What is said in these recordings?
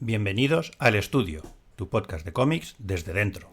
Bienvenidos al Estudio, tu podcast de cómics desde dentro.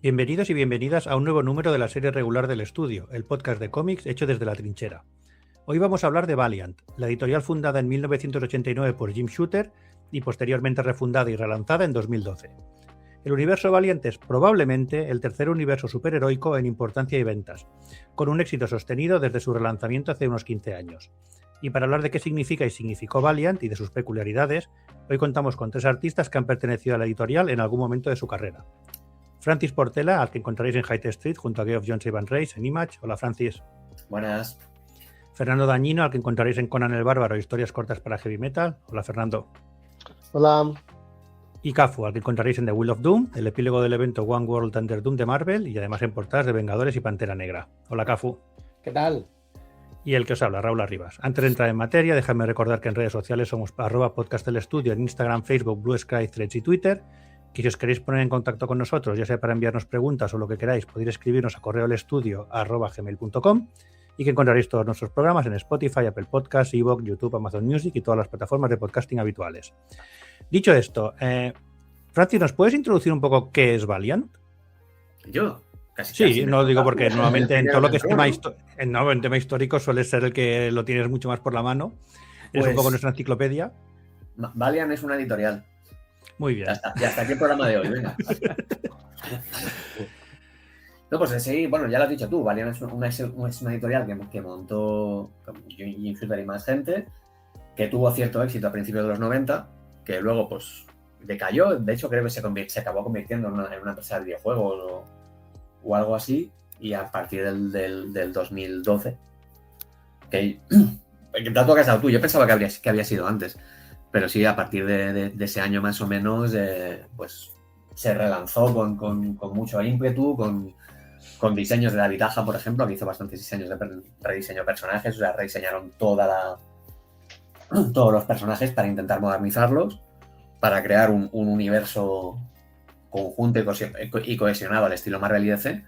Bienvenidos y bienvenidas a un nuevo número de la serie regular del Estudio, el podcast de cómics hecho desde la trinchera. Hoy vamos a hablar de Valiant, la editorial fundada en 1989 por Jim Shooter y posteriormente refundada y relanzada en 2012. El universo Valiant es probablemente el tercer universo superheroico en importancia y ventas, con un éxito sostenido desde su relanzamiento hace unos 15 años. Y para hablar de qué significa y significó Valiant y de sus peculiaridades, hoy contamos con tres artistas que han pertenecido a la editorial en algún momento de su carrera. Francis Portela, al que encontraréis en Hyde Street junto a Geoff Johns y Van Reis en Image. Hola, Francis. Buenas. Fernando Dañino, al que encontraréis en Conan el Bárbaro, historias cortas para Heavy Metal. Hola, Fernando. Hola. Y Cafu, al que encontraréis en The Wheel of Doom, el epílogo del evento One World Under Doom de Marvel y además en portadas de Vengadores y Pantera Negra. Hola, Cafu. ¿Qué tal? Y el que os habla, Raúl Arribas. Antes de entrar en materia, dejadme recordar que en redes sociales somos @podcastelestudio en Instagram, Facebook, Blue Sky, Threads y Twitter. Que si os queréis poner en contacto con nosotros, ya sea para enviarnos preguntas o lo que queráis, podéis escribirnos a correoelestudio@gmail.com y que encontraréis todos nuestros programas en Spotify, Apple Podcasts, Evox, YouTube, Amazon Music y todas las plataformas de podcasting habituales. Dicho esto, Francis, ¿nos puedes introducir un poco qué es Valiant? ¿Yo? Sí, no lo digo porque normalmente en todo lo que es tema histórico suele ser el que lo tienes mucho más por la mano. Es un poco nuestra enciclopedia. Valiant es una editorial. Muy bien. Ya está aquí el programa de hoy, venga. No, pues sí, bueno, ya lo has dicho tú, Valiant es una editorial que montó Jim Shooter y más gente, que tuvo cierto éxito a principios de los 90, que luego pues decayó, de hecho creo que se acabó convirtiendo en una empresa de videojuegos o algo así, y a partir del 2012, que el dato que has dado tú, yo pensaba que había sido antes. Pero sí, a partir de ese año más o menos, pues se relanzó con mucho ímpetu, con diseños de David Aja, por ejemplo, que hizo bastantes diseños de rediseño de personajes, o sea, rediseñaron todos los personajes para intentar modernizarlos, para crear un universo conjunto y cohesionado al estilo Marvel y DC.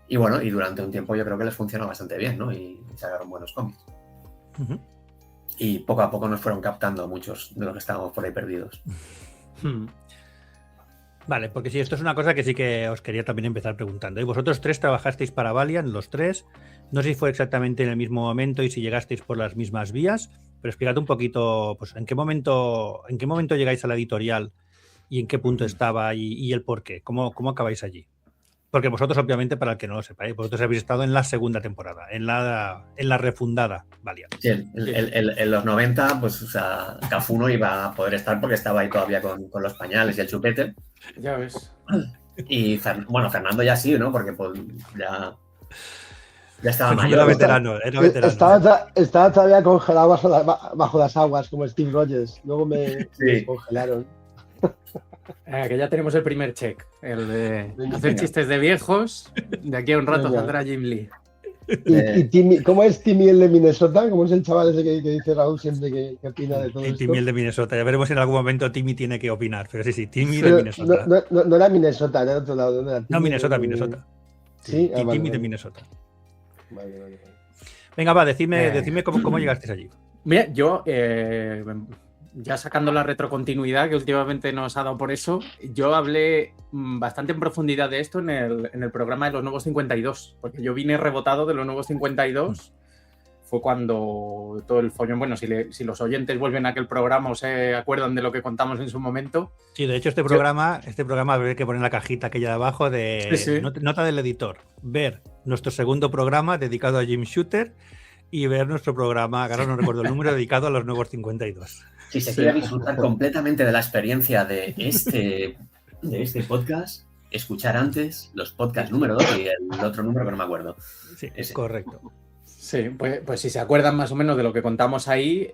Y bueno, y durante un tiempo yo creo que les funcionó bastante bien, ¿no? Y sacaron buenos cómics. Uh-huh. Y poco a poco nos fueron captando muchos de los que estábamos por ahí perdidos. Vale, porque sí, esto es una cosa que sí que os quería también empezar preguntando. Y vosotros tres trabajasteis para Valiant, los tres. No sé si fue exactamente en el mismo momento y si llegasteis por las mismas vías, pero explicad un poquito, pues, ¿en qué momento llegáis a la editorial y en qué punto estaba y el por qué? ¿Cómo acabáis allí? Porque vosotros, obviamente, para el que no lo sepáis, vosotros habéis estado en la segunda temporada, en la refundada Valiant. Sí, en los 90, pues, o sea, Cafu no iba a poder estar porque estaba ahí todavía con los pañales y el chupete. Ya ves. Y, Fernando ya sí, ¿no? Porque pues ya estaba mayor. Era veterano. Estaba todavía congelado bajo las aguas, como Steve Rogers. Luego me descongelaron. Que ya tenemos el primer check, el de hacer chistes de viejos. De aquí a un rato saldrá Jim Lee. ¿Y Timmy, cómo es Timmy el de Minnesota? ¿Cómo es el chaval ese que dice Raúl siempre que opina de todo esto? Timmy el de Minnesota. Ya veremos si en algún momento Timmy tiene que opinar. Pero sí, Timmy de Minnesota. No era Minnesota, era de otro lado. No, Minnesota. Sí, Timmy de Minnesota. Vale. Venga, va, decidme cómo llegasteis allí. Mira, yo... ya sacando la retrocontinuidad que últimamente nos ha dado por eso, yo hablé bastante en profundidad de esto en el programa de los Nuevos 52, porque yo vine rebotado de los Nuevos 52, fue cuando todo el follón, bueno, si los oyentes vuelven a aquel programa o se acuerdan de lo que contamos en su momento. Sí, de hecho este programa habría que poner en la cajita aquella de abajo de nota del editor, ver nuestro segundo programa dedicado a Jim Shooter, y ver nuestro programa, ahora no recuerdo el número, dedicado a los nuevos 52. Si se quiere disfrutar completamente de la experiencia de este podcast, escuchar antes los podcasts número 2 y el otro número que no me acuerdo. Sí, es correcto. Sí, pues si se acuerdan más o menos de lo que contamos ahí,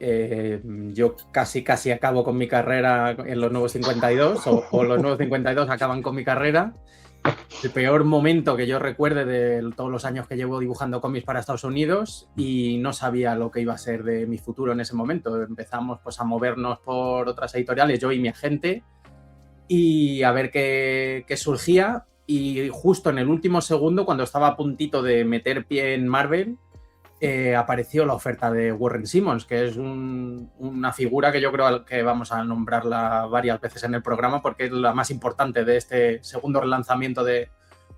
yo casi acabo con mi carrera en los nuevos 52 o los nuevos 52 acaban con mi carrera. El peor momento que yo recuerde de todos los años que llevo dibujando cómics para Estados Unidos, y no sabía lo que iba a ser de mi futuro en ese momento. Empezamos pues a movernos por otras editoriales, yo y mi agente, y a ver qué surgía. Y justo en el último segundo, cuando estaba a puntito de meter pie en Marvel, apareció la oferta de Warren Simmons, que es una figura que yo creo que vamos a nombrarla varias veces en el programa porque es la más importante de este segundo relanzamiento de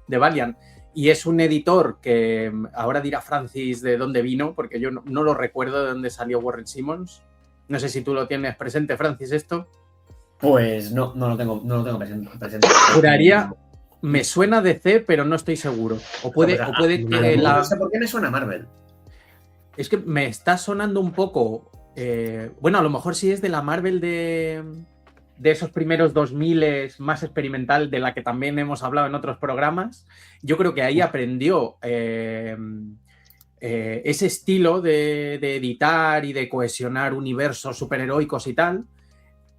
Valiant. Y es un editor que ahora dirá Francis de dónde vino, porque yo no lo recuerdo de dónde salió Warren Simmons. No sé si tú lo tienes presente, Francis, esto. Pues no lo tengo presente. Juraría, me suena DC, pero no estoy seguro. O puede que no sé por qué me suena Marvel. Es que me está sonando un poco... bueno, a lo mejor sí es de la Marvel de esos primeros 2000 más experimental, de la que también hemos hablado en otros programas. Yo creo que ahí aprendió ese estilo de editar y de cohesionar universos superheroicos y tal.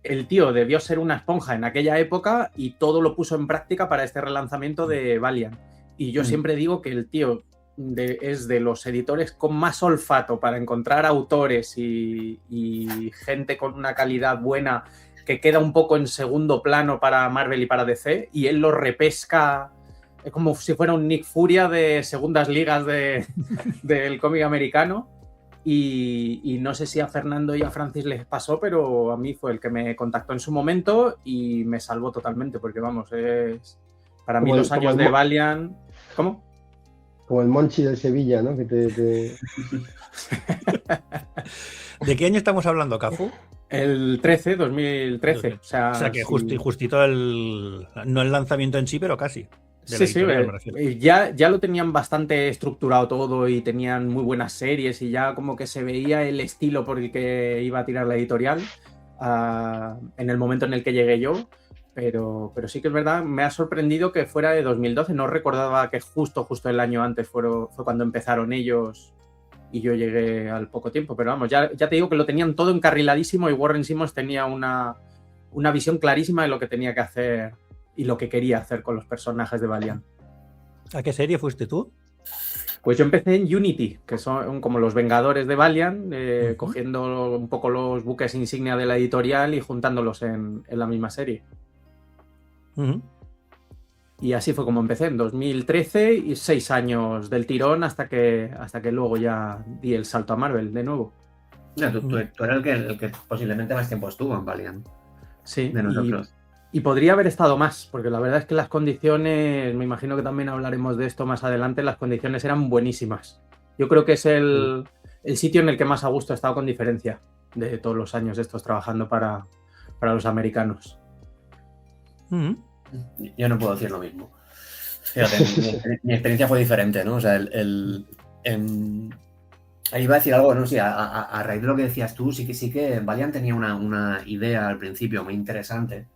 El tío debió ser una esponja en aquella época y todo lo puso en práctica para este relanzamiento de Valiant. Y yo siempre digo que el tío... es de los editores con más olfato para encontrar autores y gente con una calidad buena que queda un poco en segundo plano para Marvel y para DC, y él lo repesca. Es como si fuera un Nick Furia de segundas ligas del cómic americano. Y no sé si a Fernando y a Francis les pasó, pero a mí fue el que me contactó en su momento y me salvó totalmente, porque vamos, es para mí los años de Valiant... ¿Cómo? Como el Monchi del Sevilla, ¿no? ¿De qué año estamos hablando, Cafu? El 2013. O sea que justito no el lanzamiento en sí, pero casi. Sí, ya lo tenían bastante estructurado todo y tenían muy buenas series y ya como que se veía el estilo por el que iba a tirar la editorial en el momento en el que llegué yo. Pero sí que es verdad, me ha sorprendido que fuera de 2012. No recordaba que justo el año antes fue cuando empezaron ellos y yo llegué al poco tiempo. Pero vamos, ya te digo que lo tenían todo encarriladísimo y Warren Simmons tenía una visión clarísima de lo que tenía que hacer y lo que quería hacer con los personajes de Valiant. ¿A qué serie fuiste tú? Pues yo empecé en Unity, que son como los Vengadores de Valiant, cogiendo un poco los buques insignia de la editorial y juntándolos en la misma serie. Y así fue como empecé en 2013 y 6 años del tirón hasta que luego ya di el salto a Marvel de nuevo. No, tú eras el que posiblemente más tiempo estuvo en Valiant. Sí, de nosotros. Y podría haber estado más, porque la verdad es que las condiciones, me imagino que también hablaremos de esto más adelante, las condiciones eran buenísimas. Yo creo que es el sitio en el que más a gusto he estado con diferencia de todos los años estos trabajando para los americanos. Yo no puedo decir lo mismo. Fíjate, mi experiencia fue diferente, ¿no? O sea, ahí iba a decir algo, ¿no? Sí, a raíz de lo que decías tú, sí que Valiant tenía una idea al principio muy interesante,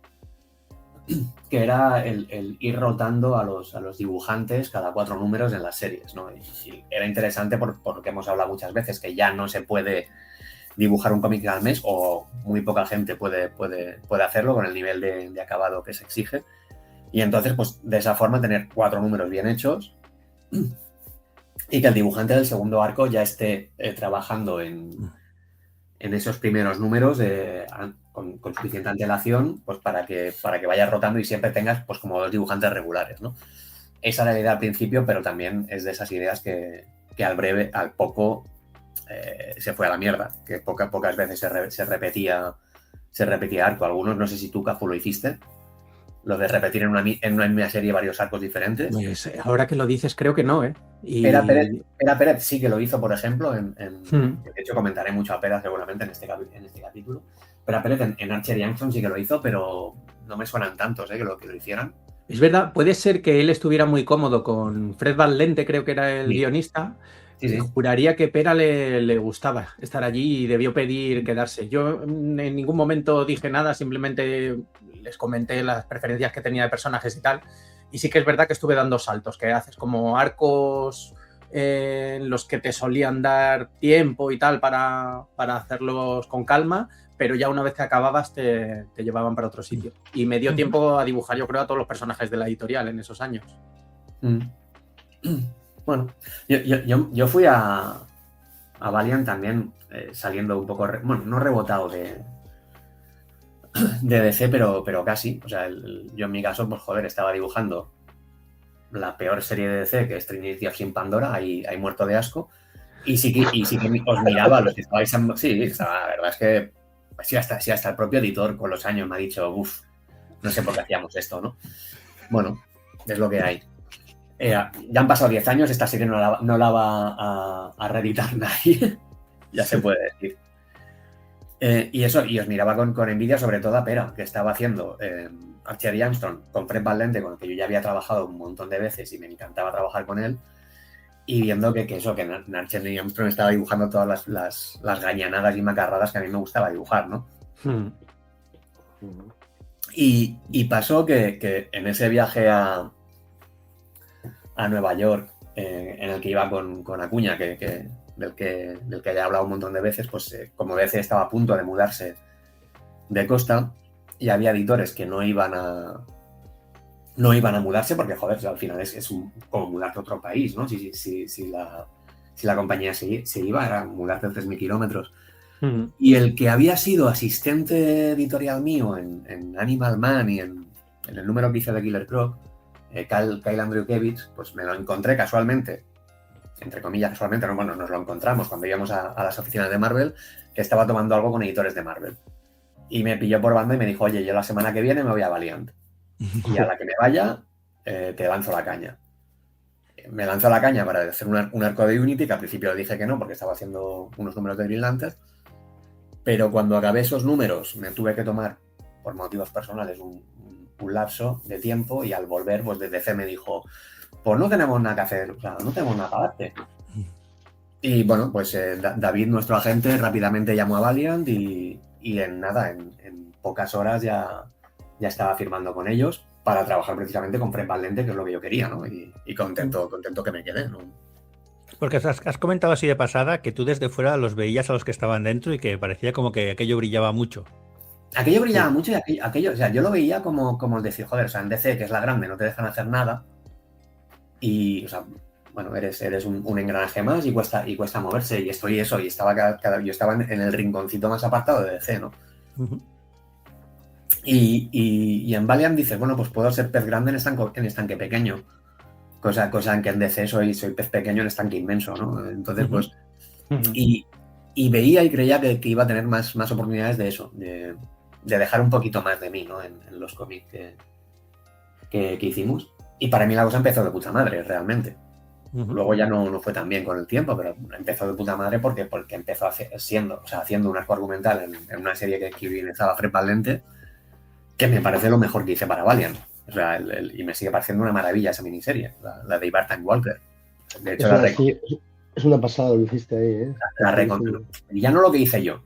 que era el ir rotando a los dibujantes cada 4 números en las series, ¿no? Y era interesante por lo que hemos hablado muchas veces, que ya no se puede dibujar un cómic al mes, o muy poca gente puede hacerlo con el nivel de acabado que se exige. Y entonces, pues de esa forma, tener 4 números bien hechos y que el dibujante del segundo arco ya esté trabajando en esos primeros números con suficiente antelación, pues para que vayas rotando y siempre tengas pues como 2 dibujantes regulares, ¿no? Esa era la idea al principio, pero también es de esas ideas que al poco se fue a la mierda, que pocas veces se repetía arco. Algunos, no sé si tú, Cafu, lo hiciste, lo de repetir en una misma serie varios arcos diferentes. Pues ahora que lo dices, creo que no, ¿eh? Pera Pérez sí que lo hizo, por ejemplo, de hecho comentaré mucho a Pera seguramente en este capítulo. Pera Pérez en Archer y Armstrong sí que lo hizo, pero no me suenan tantos que lo hicieran. Es verdad, puede ser que él estuviera muy cómodo con Fred Van Lente, creo que era el guionista. Sí. Juraría que Pera le gustaba estar allí y debió pedir quedarse. Yo en ningún momento dije nada, simplemente les comenté las preferencias que tenía de personajes y tal. Y sí que es verdad que estuve dando saltos, que haces como arcos en los que te solían dar tiempo y tal para hacerlos con calma, pero ya una vez que acababas te llevaban para otro sitio. Y me dio tiempo a dibujar, yo creo, a todos los personajes de la editorial en esos años. Bueno, yo fui a Valiant también saliendo un poco, no rebotado de DC, pero casi. O sea, yo en mi caso, pues joder, estaba dibujando la peor serie de DC, que es Trinity of Sin Pandora, ahí muerto de asco. Y sí que os miraba a los que estabais... Sí, la verdad es que sí, hasta el propio editor con los años me ha dicho, uff, no sé por qué hacíamos esto, ¿no? Bueno, es lo que hay. Ya han pasado 10 años, esta serie no la va a reeditar nadie, ya se puede decir. Y os miraba con envidia, sobre todo a Pera, que estaba haciendo Archer y Armstrong con Fred Van Lente, con el que yo ya había trabajado un montón de veces y me encantaba trabajar con él, y viendo que Archer y Armstrong estaba dibujando todas las gañanadas y macarradas que a mí me gustaba dibujar, ¿no? Y pasó que en ese viaje a Nueva York, en el que iba con Acuña, del que ya he hablado un montón de veces, pues como DC estaba a punto de mudarse de costa y había editores que no iban a mudarse porque, joder, al final es como mudarte a otro país, ¿no? Si la compañía se iba, era mudarte a 3.000 kilómetros. Y el que había sido asistente editorial mío en Animal Man y en el número que hice de Killer Croc, Kyle Andriukevich, pues me lo encontré casualmente, entre comillas casualmente, no, bueno, nos lo encontramos cuando íbamos a las oficinas de Marvel, que estaba tomando algo con editores de Marvel. Y me pilló por banda y me dijo, oye, yo la semana que viene me voy a Valiant. Y a la que me vaya, te lanzo la caña. Me lanzó la caña para hacer un arco de Unity, que al principio le dije que no, porque estaba haciendo unos números de Green Lantern. Pero cuando acabé esos números, me tuve que tomar, por motivos personales, un lapso de tiempo, y al volver, pues desde DC me dijo, pues no tenemos nada que hacer, o sea, no tenemos nada para darte. Y bueno, pues David, nuestro agente, rápidamente llamó a Valiant y en nada, en pocas horas ya estaba firmando con ellos para trabajar precisamente con Fred Van Lente, que es lo que yo quería, ¿no? Y contento que me quedé, ¿no? Porque has comentado así de pasada que tú desde fuera los veías a los que estaban dentro y que parecía como que aquello brillaba mucho. Aquello brillaba mucho y aquello, o sea, yo lo veía como el decir, joder, o sea, en DC, que es la grande, no te dejan hacer nada y, o sea, bueno, eres un engranaje más y cuesta moverse, y estoy eso, y yo estaba en el rinconcito más apartado de DC, ¿no? Y en Valiant dices, bueno, pues puedo ser pez grande en estanque pequeño, cosa en que en DC soy pez pequeño en estanque inmenso, ¿no? Entonces, pues, y veía y creía que iba a tener más oportunidades de eso, de dejar un poquito más de mí, ¿no? En los cómics que hicimos. Y para mí la cosa empezó de puta madre, realmente. Luego ya no fue tan bien con el tiempo, pero empezó de puta madre porque empezó haciendo un arco argumental en una serie que guionizaba Fred Van Lente, que me parece lo mejor que hice para Valiant. O sea, y me sigue pareciendo una maravilla esa miniserie, la de Ivar Time Walker. De hecho, es una pasada lo que hiciste ahí, ¿eh? Y ya no lo que hice yo,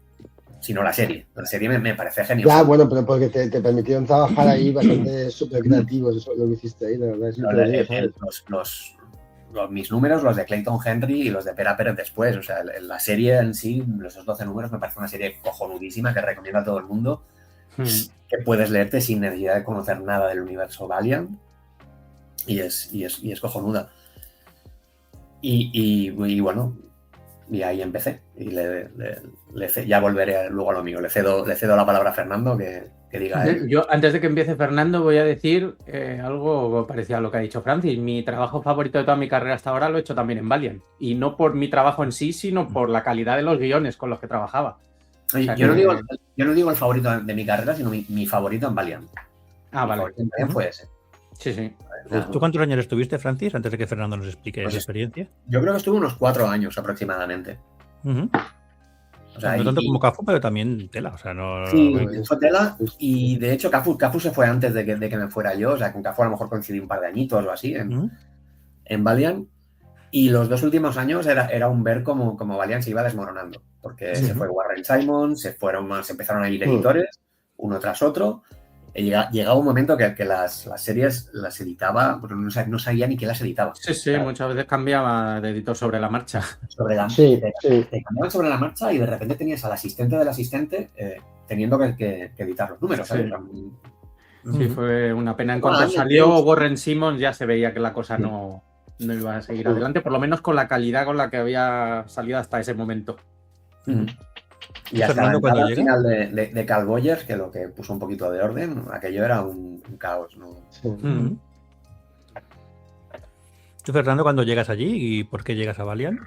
sino la serie. La serie me parece genial. Ya, bueno, pero porque te permitieron trabajar ahí bastante súper creativos, eso lo que hiciste ahí, la verdad. Mis números, los de Clayton Henry y los de Pera Pérez después. O sea, la serie en sí, esos 12 números, me parece una serie cojonudísima que recomiendo a todo el mundo, que puedes leerte sin necesidad de conocer nada del universo Valiant, y es cojonuda. Y bueno, y ahí empecé. Y ya volveré luego a lo mío. Le cedo la palabra a Fernando, que diga él. Yo, antes de que empiece Fernando, voy a decir algo parecido a lo que ha dicho Francis. Mi trabajo favorito de toda mi carrera hasta ahora lo he hecho también en Valiant. Y no por mi trabajo en sí, sino por la calidad de los guiones con los que trabajaba. Oye, yo no digo el favorito de mi carrera, sino mi favorito en Valiant. Vale. También fue ese. Sí. ¿Tú cuántos años estuviste, Francis, antes de que Fernando nos explique su experiencia? Yo creo que estuve unos 4 años aproximadamente. O sea, no tanto como Cafu, pero también tela. O sea, no... Sí, fue tela, y de hecho Cafu se fue antes de que me fuera yo. O sea, con Cafu a lo mejor coincidí un par de añitos o así en Valiant. Y los 2 últimos años era un ver como Valiant se iba desmoronando, porque se fue Warren Simon, se empezaron a ir editores, uno tras otro. Llegaba un momento que las series las editaba, porque no sabía ni quién las editaba. Sí, claro. Muchas veces cambiaba de editor sobre la marcha. Te cambiaban sobre la marcha y de repente tenías al asistente del asistente teniendo que editar los números. ¿Sabes? Sí, fue una pena. En cuanto salió Warren Simon ya se veía que la cosa no iba a seguir adelante, por lo menos con la calidad con la que había salido hasta ese momento. Y hasta el final de Carl Boyers, que lo que puso un poquito de orden, aquello era un caos, ¿no? ¿Tú, Fernando, cuando llegas allí y por qué llegas a Valiant?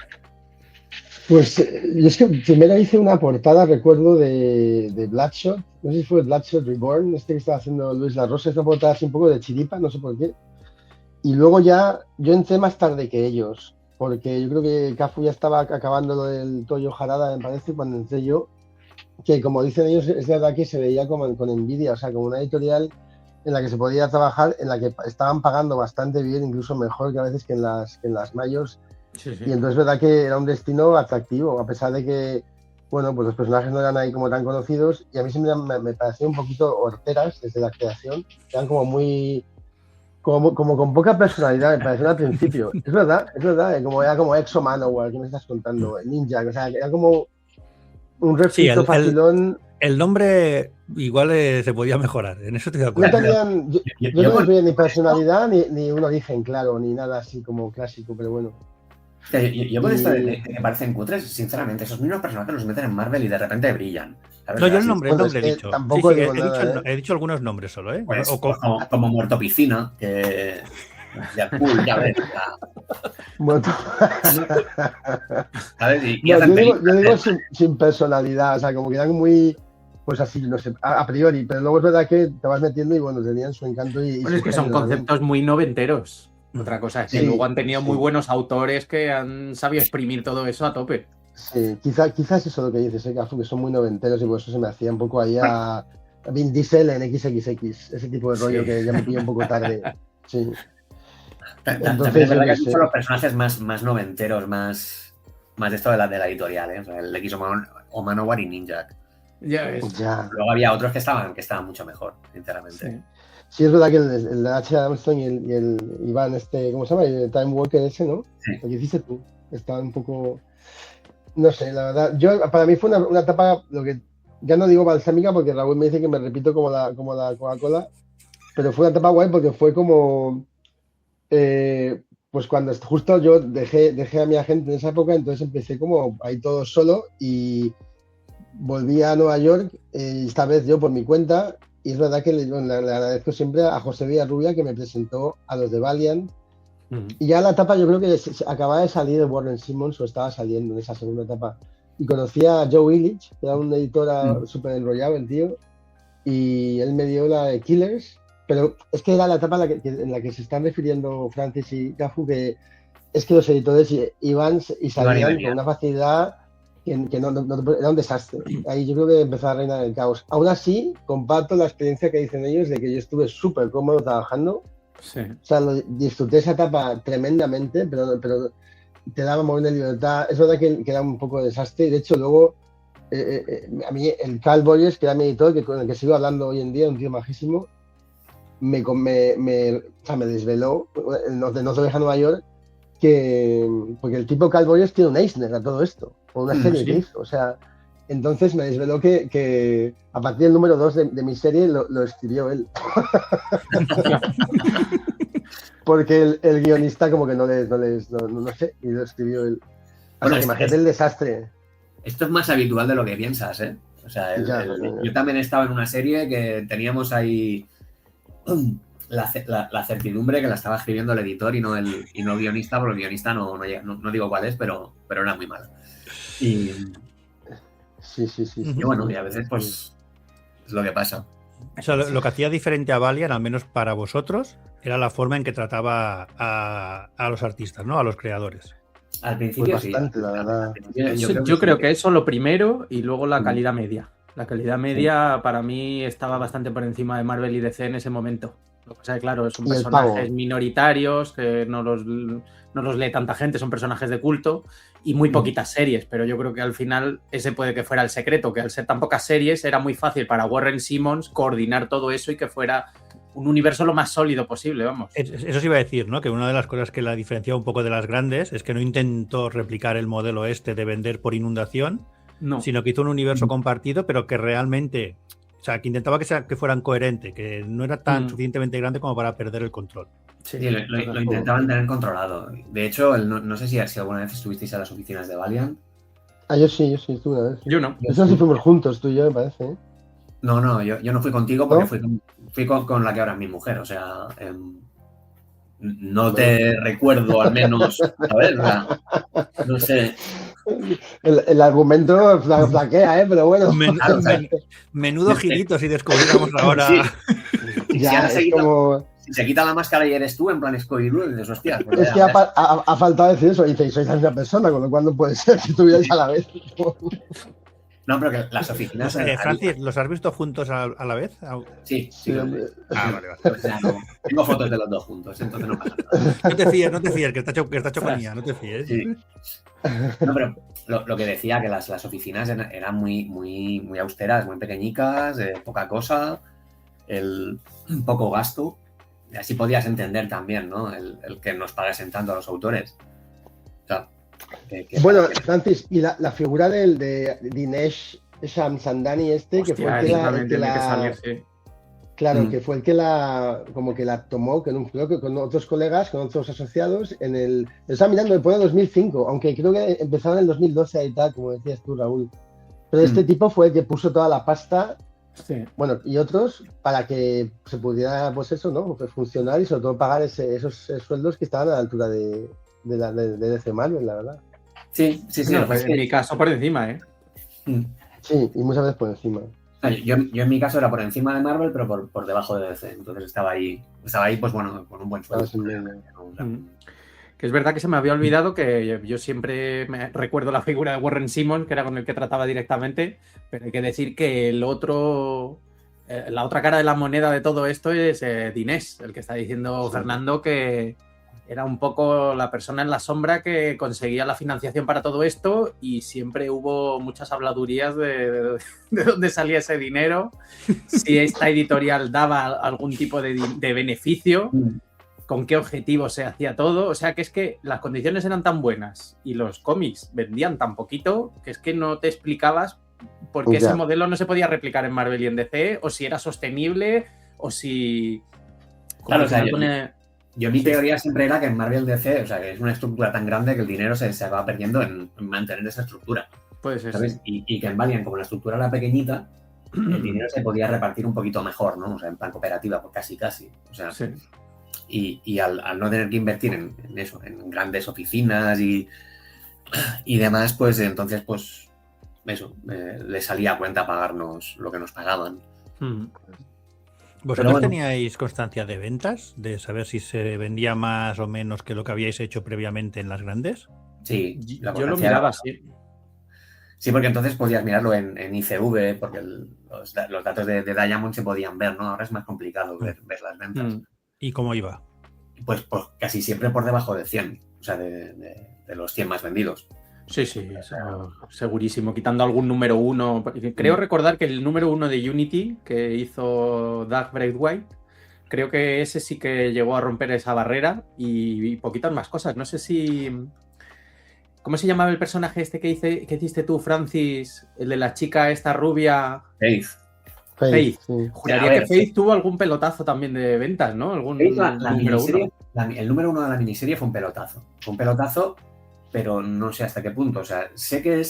Pues yo es que primero hice una portada, recuerdo, de Bloodshot, no sé si fue Bloodshot Reborn, que estaba haciendo Luis La Rosa, esta portada así un poco de chiripa, no sé por qué. Y luego ya, yo entré más tarde que ellos, porque yo creo que Cafu ya estaba acabando lo del Toyo Harada, me parece, cuando entré yo, que como dicen ellos, es verdad que se veía como con envidia, o sea, como una editorial en la que se podía trabajar, en la que estaban pagando bastante bien, incluso mejor que a veces que en las mayors. Sí. Y entonces es verdad que era un destino atractivo, a pesar de que, bueno, pues los personajes no eran ahí como tan conocidos, y a mí siempre me parecía un poquito horteras desde la creación, eran como muy... Como con poca personalidad, me pareció al principio. Es verdad, como era como Exo Manowar, ¿qué me estás contando? Ninja, o sea, era como un refrito facilón. El nombre igual se podía mejorar, en eso estoy de acuerdo. Yo no veía ni personalidad ni un origen claro, ni nada así como clásico, pero bueno. Yo con esto de que parecen cutres, sinceramente, esos mismos personajes los meten en Marvel y de repente brillan. No, yo el nombre he dicho. Tampoco he dicho algunos nombres solo, ¿eh? Pues, como Muerto Piscina, que... Ya ves. Muerto. ¿Sabes? Yo digo sin personalidad, o sea, como que eran muy... Pues así, no sé, a priori, pero luego es verdad que te vas metiendo y bueno, tenían su encanto Bueno, es que son conceptos muy noventeros. Otra cosa es que luego han tenido muy buenos autores que han sabido exprimir todo eso a tope. Sí, quizás eso es lo que dices, Cafu, que son muy noventeros y por eso se me hacía un poco ahí a Vin Diesel en XXX, ese tipo de rollo que ya me pilló un poco tarde. Sí. Entonces, es verdad que son los personajes más noventeros, más de esto de la editorial, ¿eh? O sea, el X o Manowar y Ninja. Ya ves. Luego había otros que estaban mucho mejor, sinceramente. Sí, es verdad que el H. Armstrong y el Iván, ¿cómo se llama? El Time Walker ese, ¿no? Sí. Lo que hiciste tú. Estaba un poco... No sé, la verdad. Para mí fue una etapa, lo que ya no digo balsámica, porque Raúl me dice que me repito como la Coca-Cola, pero fue una etapa guay porque fue como... pues cuando justo yo dejé a mi agente en esa época, entonces empecé como ahí todo solo y volví a Nueva York, esta vez yo por mi cuenta, y es verdad que le agradezco siempre a José Villarrubia que me presentó a los de Valiant. Y ya la etapa yo creo que acababa de salir de Warren Simmons o estaba saliendo en esa segunda etapa. Y conocí a Joe Illich, que era un editor súper enrollado el tío, y él me dio la de Killers, pero es que era la etapa en la que se están refiriendo Francis y Cafu, que es que los editores iban y salían con una facilidad que no, era un desastre. Ahí yo creo que empezó a reinar el caos. Aún así, comparto la experiencia que dicen ellos de que yo estuve súper cómodo trabajando. Sí. O sea, disfruté esa etapa tremendamente, pero te daba mover de libertad. Es verdad que era un poco de desastre. De hecho, luego, a mí, el Carl Boyes, que era mi editor, con el que sigo hablando hoy en día, un tío majísimo, me desveló de No Deja Nueva York, porque el tipo Carl Boyes tiene un Eisner a todo esto, o una serie que hizo. O sea, entonces me desveló que a partir del número 2 de mi serie lo escribió él. Porque el guionista como que no sé, y lo escribió él. Bueno, imagínate el desastre. Esto es más habitual de lo que piensas, ¿eh? O sea, yo también estaba en una serie que teníamos ahí la certidumbre que la estaba escribiendo el editor y no el guionista, porque el guionista no digo cuál es, pero era muy malo. Y... Sí. Y bueno, y a veces pues es lo que pasa. O sea, lo que hacía diferente a Valiant, al menos para vosotros, era la forma en que trataba a los artistas, ¿no? A los creadores. Al principio pues bastante, sí. La verdad. Yo creo que eso lo primero y luego la calidad media. La calidad media para mí estaba bastante por encima de Marvel y DC en ese momento. Lo que pasa es que, claro, son Y el pago. personajes minoritarios que no los lee tanta gente, son personajes de culto y muy poquitas series, pero yo creo que al final ese puede que fuera el secreto, que al ser tan pocas series era muy fácil para Warren Simmons coordinar todo eso y que fuera un universo lo más sólido posible, vamos. Eso sí iba a decir, ¿no? Que una de las cosas que la diferencia un poco de las grandes es que no intentó replicar el modelo este de vender por inundación, No. sino que hizo un universo compartido, pero que realmente, o sea, que intentaba que fueran coherentes, que no era tan suficientemente grande como para perder el control. Sí, lo intentaban tener controlado. De hecho, no sé si alguna vez estuvisteis a las oficinas de Valiant. Yo sí, estuve una vez. Yo no. Eso sí fuimos juntos, tú y yo, me parece, ¿eh? No, yo no fui contigo porque ¿No? fui con la que ahora es mi mujer, o sea, no te recuerdo al menos, ¿sabes? O sea, no sé. El argumento flaquea, pero bueno. Menudo girito si descubriéramos ahora. Sí. Ya, si como... Si se quita la máscara y eres tú, en plan Scooby-Doo, dices, hostia. Pues es que ha faltado decir eso, y sois la misma persona, con lo cual no puede ser que estuvierais a la vez. No, pero que las oficinas... Francis, ¿los has visto juntos a la vez? Sí. Vale. O sea, no, tengo fotos de los dos juntos, entonces no pasa nada. No te fíes, que está hecho manía, no te fíes. Sí. No, pero lo que decía, que las oficinas eran muy austeras, muy pequeñicas, poca cosa, poco gasto. Y así podías entender también, ¿no? El que nos pagasen tanto a los autores. O sea, bueno, Francis, y la figura de Dinesh Shamsandani Hostia, que fue el que la... salir, sí. Claro, que fue el que como que la tomó creo que con otros colegas, con otros asociados, estaba mirando, me pone 2005, aunque creo que empezaron en el 2012 a editar, como decías tú, Raúl. Pero este tipo fue el que puso toda la pasta, sí. Bueno, y otros, para que se pudiera, pues eso, ¿no? Pues funcionar y sobre todo pagar esos sueldos que estaban a la altura de DC Marvel, la verdad. Sí. No, pues en mi caso por encima, ¿eh? Sí, y muchas veces por encima. Yo en mi caso era por encima de Marvel, pero por debajo de DC. Entonces estaba ahí, pues bueno, con un buen sueldo. Que es verdad que se me había olvidado que yo siempre me recuerdo la figura de Warren Simmons, que era con el que trataba directamente, pero hay que decir que la otra cara de la moneda de todo esto es Dinesh, el que está diciendo Fernando que era un poco la persona en la sombra que conseguía la financiación para todo esto y siempre hubo muchas habladurías de dónde salía ese dinero, si esta editorial daba algún tipo de beneficio, con qué objetivo se hacía todo. O sea, que es que las condiciones eran tan buenas y los cómics vendían tan poquito que es que no te explicabas por qué ese modelo no se podía replicar en Marvel y en DC, o si era sostenible, o si... Claro, o sea, yo mi teoría siempre era que en Marvel DC, o sea, que es una estructura tan grande que el dinero se va perdiendo en mantener esa estructura. Puede ser, ¿sabes? Sí. Y que en Valiant, como la estructura era pequeñita, el dinero se podía repartir un poquito mejor, ¿no? O sea, en plan cooperativa, pues casi. O sea, sí. Y al no tener que invertir en eso, en grandes oficinas y demás, pues entonces, pues eso, le salía a cuenta pagarnos lo que nos pagaban. ¿Vosotros teníais constancia de ventas? ¿De saber si se vendía más o menos que lo que habíais hecho previamente en las grandes? Sí. Yo lo miraba, sí. Sí, porque entonces podías mirarlo en ICV, porque los datos de Diamond se podían ver, ¿no? Ahora es más complicado ver las ventas. ¿Y cómo iba? Pues casi siempre por debajo de 100, o sea, de los 100 más vendidos. Sí, segurísimo, quitando algún número uno. Creo recordar que el número uno de Unity que hizo Doug Braithwaite, creo que ese sí que llegó a romper esa barrera y poquitas más cosas. No sé si... ¿Cómo se llamaba el personaje este que hiciste tú, Francis? El de la chica esta rubia... Faith. Sí. Juraría que Faith tuvo algún pelotazo también de ventas, ¿no? Algún número uno. El número uno de la miniserie fue un pelotazo. Fue un pelotazo, pero no sé hasta qué punto. O sea, sé que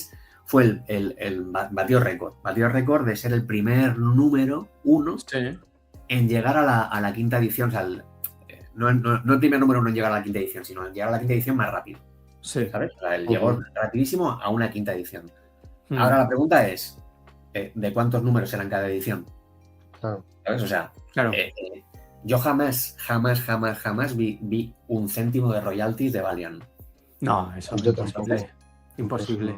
fue el batió récord de ser el primer número uno en llegar a la quinta edición. O sea, no el primer número uno en llegar a la quinta edición, sino en llegar a la quinta edición más rápido. Sí. ¿Sabes? O sea, él llegó rapidísimo a una quinta edición. Ahora la pregunta es, ¿de cuántos números eran cada edición? Claro. ¿Sabes? O sea, claro. Yo jamás vi un céntimo de royalties de Valiant. No, eso es imposible.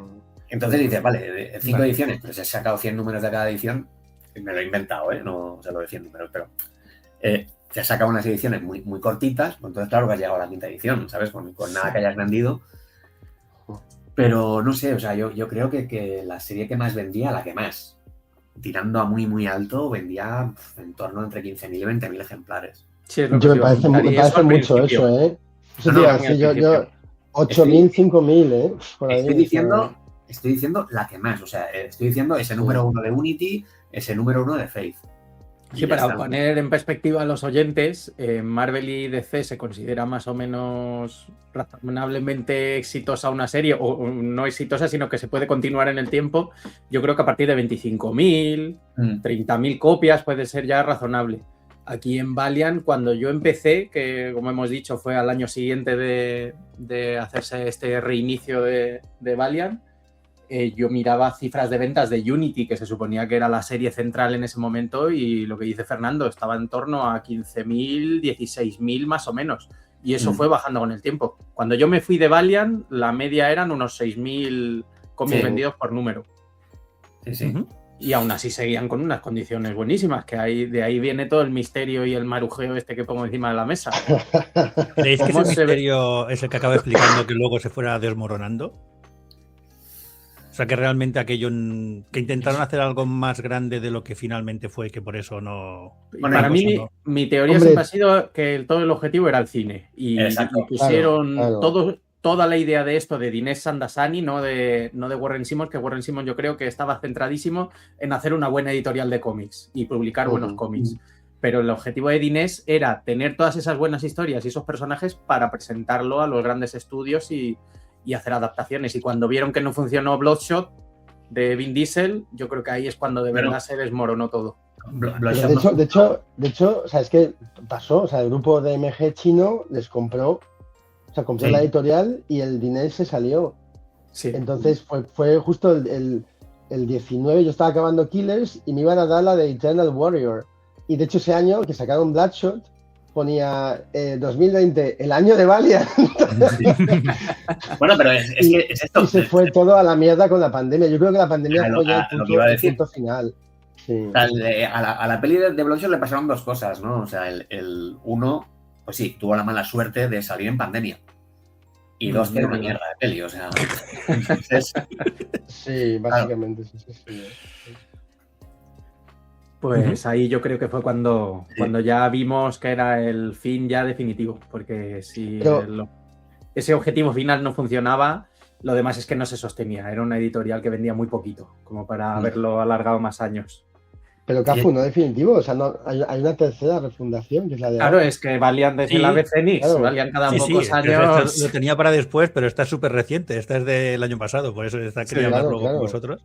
Entonces dices, vale, 5 ediciones, pero si has sacado 100 números de cada edición, me lo he inventado, no se lo de 100 números, pero te has sacado unas ediciones muy, muy cortitas, pues entonces claro que has llegado a la quinta edición, ¿sabes? Con nada que hayas vendido. Pero no sé, o sea, yo creo que la serie que más vendía, la que más, tirando a muy, muy alto, vendía en torno entre 15.000 y 20.000 ejemplares. Sí, es lo Yo que me os iba a parece, comentar, y me parece al mucho principio. eso, ¿eh? Eso No, te iba a no, decir, al principio. yo 8.000, 5.000, ¿eh? Por ahí, Estoy diciendo la que más, o sea, estoy diciendo ese número 1 de Unity, ese número 1 de Faith. Y Sí, ya para está. poner en perspectiva a los oyentes, Marvel y DC se considera más o menos razonablemente exitosa una serie, o no exitosa, sino que se puede continuar en el tiempo. Yo creo que a partir de 25.000, 30.000 copias puede ser ya razonable. Aquí en Valiant, cuando yo empecé, que como hemos dicho fue al año siguiente de hacerse este reinicio de Valiant, yo miraba cifras de ventas de Unity, que se suponía que era la serie central en ese momento, y lo que dice Fernando, estaba en torno a 15.000, 16.000 más o menos. Y eso fue bajando con el tiempo. Cuando yo me fui de Valiant, la media eran unos 6.000 cómics vendidos por número. Sí, sí. Y aún así seguían con unas condiciones buenísimas, que de ahí viene todo el misterio y el marujeo este que pongo encima de la mesa. ¿Creéis que ese ¿Cómo se ve? misterio es el que acaba explicando que luego se fuera desmoronando? O sea, que realmente aquello que intentaron hacer algo más grande de lo que finalmente fue, que por eso no... Bueno, Para mí, no. mi teoría Hombre. siempre ha sido que todo el objetivo era el cine. Y Exacto. pusieron Claro. toda la idea de esto de Dinesh Sandasani, no de Warren Simmons, que Warren Simmons yo creo que estaba centradísimo en hacer una buena editorial de cómics y publicar buenos cómics. Pero el objetivo de Dinesh era tener todas esas buenas historias y esos personajes para presentarlo a los grandes estudios y hacer adaptaciones. Y cuando vieron que no funcionó Bloodshot de Vin Diesel, yo creo que ahí es cuando de verdad se desmoronó todo. Pero de hecho, o sea, es que pasó, o sea, el grupo de MG chino les compró, o sea, compró la editorial y el dinero se salió. Sí. Entonces fue justo el 19, yo estaba acabando Killers y me iban a dar la de Eternal Warrior. Y de hecho ese año que sacaron Bloodshot ponía 2020, el año de Valiant. Bueno, pero es que es esto. Y se fue todo a la mierda con la pandemia. Yo creo que la pandemia fue ya el punto final. Sí. A la peli de Bloodshot le pasaron dos cosas, ¿no? O sea, el uno, pues sí, tuvo la mala suerte de salir en pandemia. Y dos, que era una mierda de peli, o sea. Entonces, sí, básicamente, claro. Sí. Pues ahí yo creo que fue cuando ya vimos que era el fin ya definitivo, porque si ese objetivo final no funcionaba, lo demás es que no se sostenía. Era una editorial que vendía muy poquito, como para haberlo alargado más años. Pero Cafu, no definitivo, o sea, no, hay una tercera refundación, que es la de... Claro, es que Valiant desde la Ave Fénix, claro. Valiant cada pocos años... Lo tenía para después, pero está súper reciente, esta es del año pasado, por eso quería hablar luego con vosotros.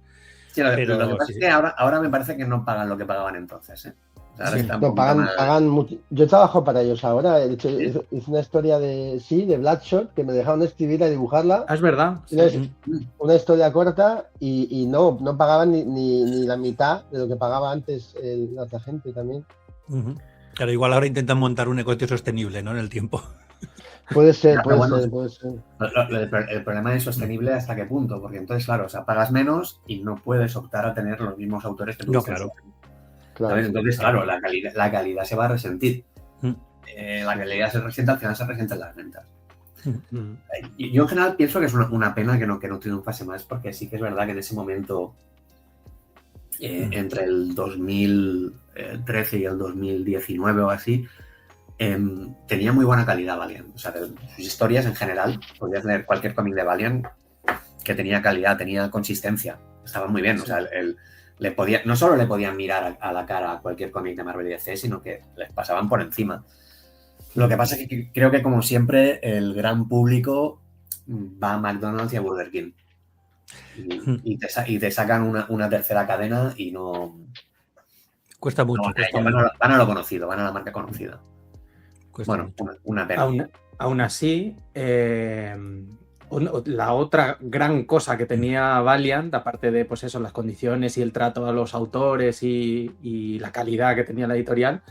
Sí, lo que pasa es que ahora me parece que no pagan lo que pagaban entonces, ¿eh? O sea, ahora no, pagan mucho. Yo trabajo para ellos ahora. De hecho, hice una historia de Bloodshot, que me dejaron escribirla y dibujarla. Es verdad. Una historia corta y no pagaban ni la mitad de lo que pagaba antes la otra gente también. Claro, igual ahora intentan montar un negocio sostenible, ¿no? En el tiempo. Puede ser. El problema es sostenible hasta qué punto, porque entonces, claro, o sea, pagas menos y no puedes optar a tener los mismos autores que tú. No, claro. Entonces, claro, la calidad se va a resentir. La calidad se resiente, al final se resienten las ventas. Yo en general pienso que es una pena que no triunfase más, porque sí que es verdad que en ese momento, entre el 2013 y el 2019 o así, tenía muy buena calidad Valiant. O sea, sus historias en general, podías leer cualquier cómic de Valiant que tenía calidad, tenía consistencia, estaban muy bien. O sea, no solo le podían mirar a la cara a cualquier cómic de Marvel y DC, sino que les pasaban por encima. Lo que pasa es que creo que, como siempre, el gran público va a McDonald's y a Burger King. Y te sacan una tercera cadena y no... Cuesta mucho. Van a lo conocido, van a la marca conocida. Bueno, una pena. Aún así, la otra gran cosa que tenía Valiant, aparte de pues eso, las condiciones y el trato a los autores y la calidad que tenía la editorial,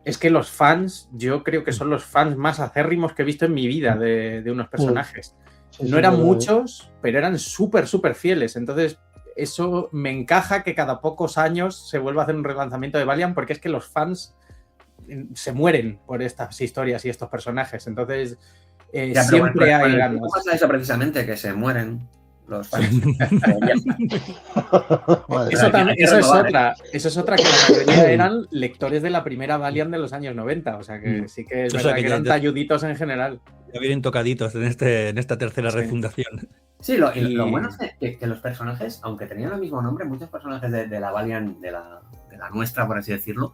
es que los fans, yo creo que son los fans más acérrimos que he visto en mi vida de unos personajes. No eran muchos, pero eran súper fieles. Entonces, eso me encaja que cada pocos años se vuelva a hacer un relanzamiento de Valiant, porque es que los fans se mueren por estas historias y estos personajes. Entonces, Ya, siempre hay ¿cómo ganas. pasa eso precisamente? Que se mueren los fans. Madre Eso, mía. eso es otra que la mayoría eran lectores de la primera Valiant de los años 90. O sea que sí que es O sea verdad que que eran ya- talluditos en general. Ya vienen tocaditos en esta tercera Sí. refundación. Sí, lo Y- bueno es que los personajes, aunque tenían el mismo nombre, muchos personajes de la Valiant, de la nuestra, por así decirlo,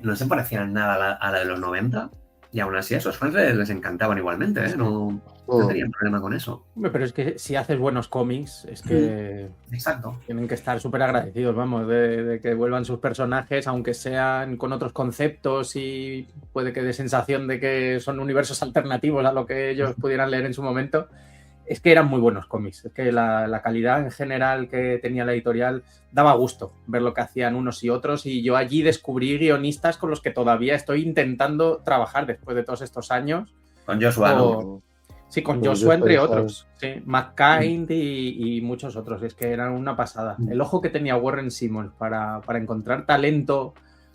no se parecían nada a la de los 90. Y aún así a esos fans les encantaban igualmente, ¿eh? No tenían problema con eso. Hombre, pero es que si haces buenos cómics, es que Exacto. tienen que estar súper agradecidos, vamos, de que vuelvan sus personajes, aunque sean con otros conceptos y puede que dé sensación de que son universos alternativos a lo que ellos pudieran leer en su momento. Es que eran muy buenos cómics. Es que la calidad en general que tenía la editorial daba gusto ver lo que hacían unos y otros. Y yo allí descubrí guionistas con los que todavía estoy intentando trabajar después de todos estos años. Con Joshua, ¿no? O- Sí, con Con Joshua, entre Joshua, otros. Sí, McKind y muchos otros. Es que eran una pasada. El ojo que tenía Warren Simmons para encontrar talento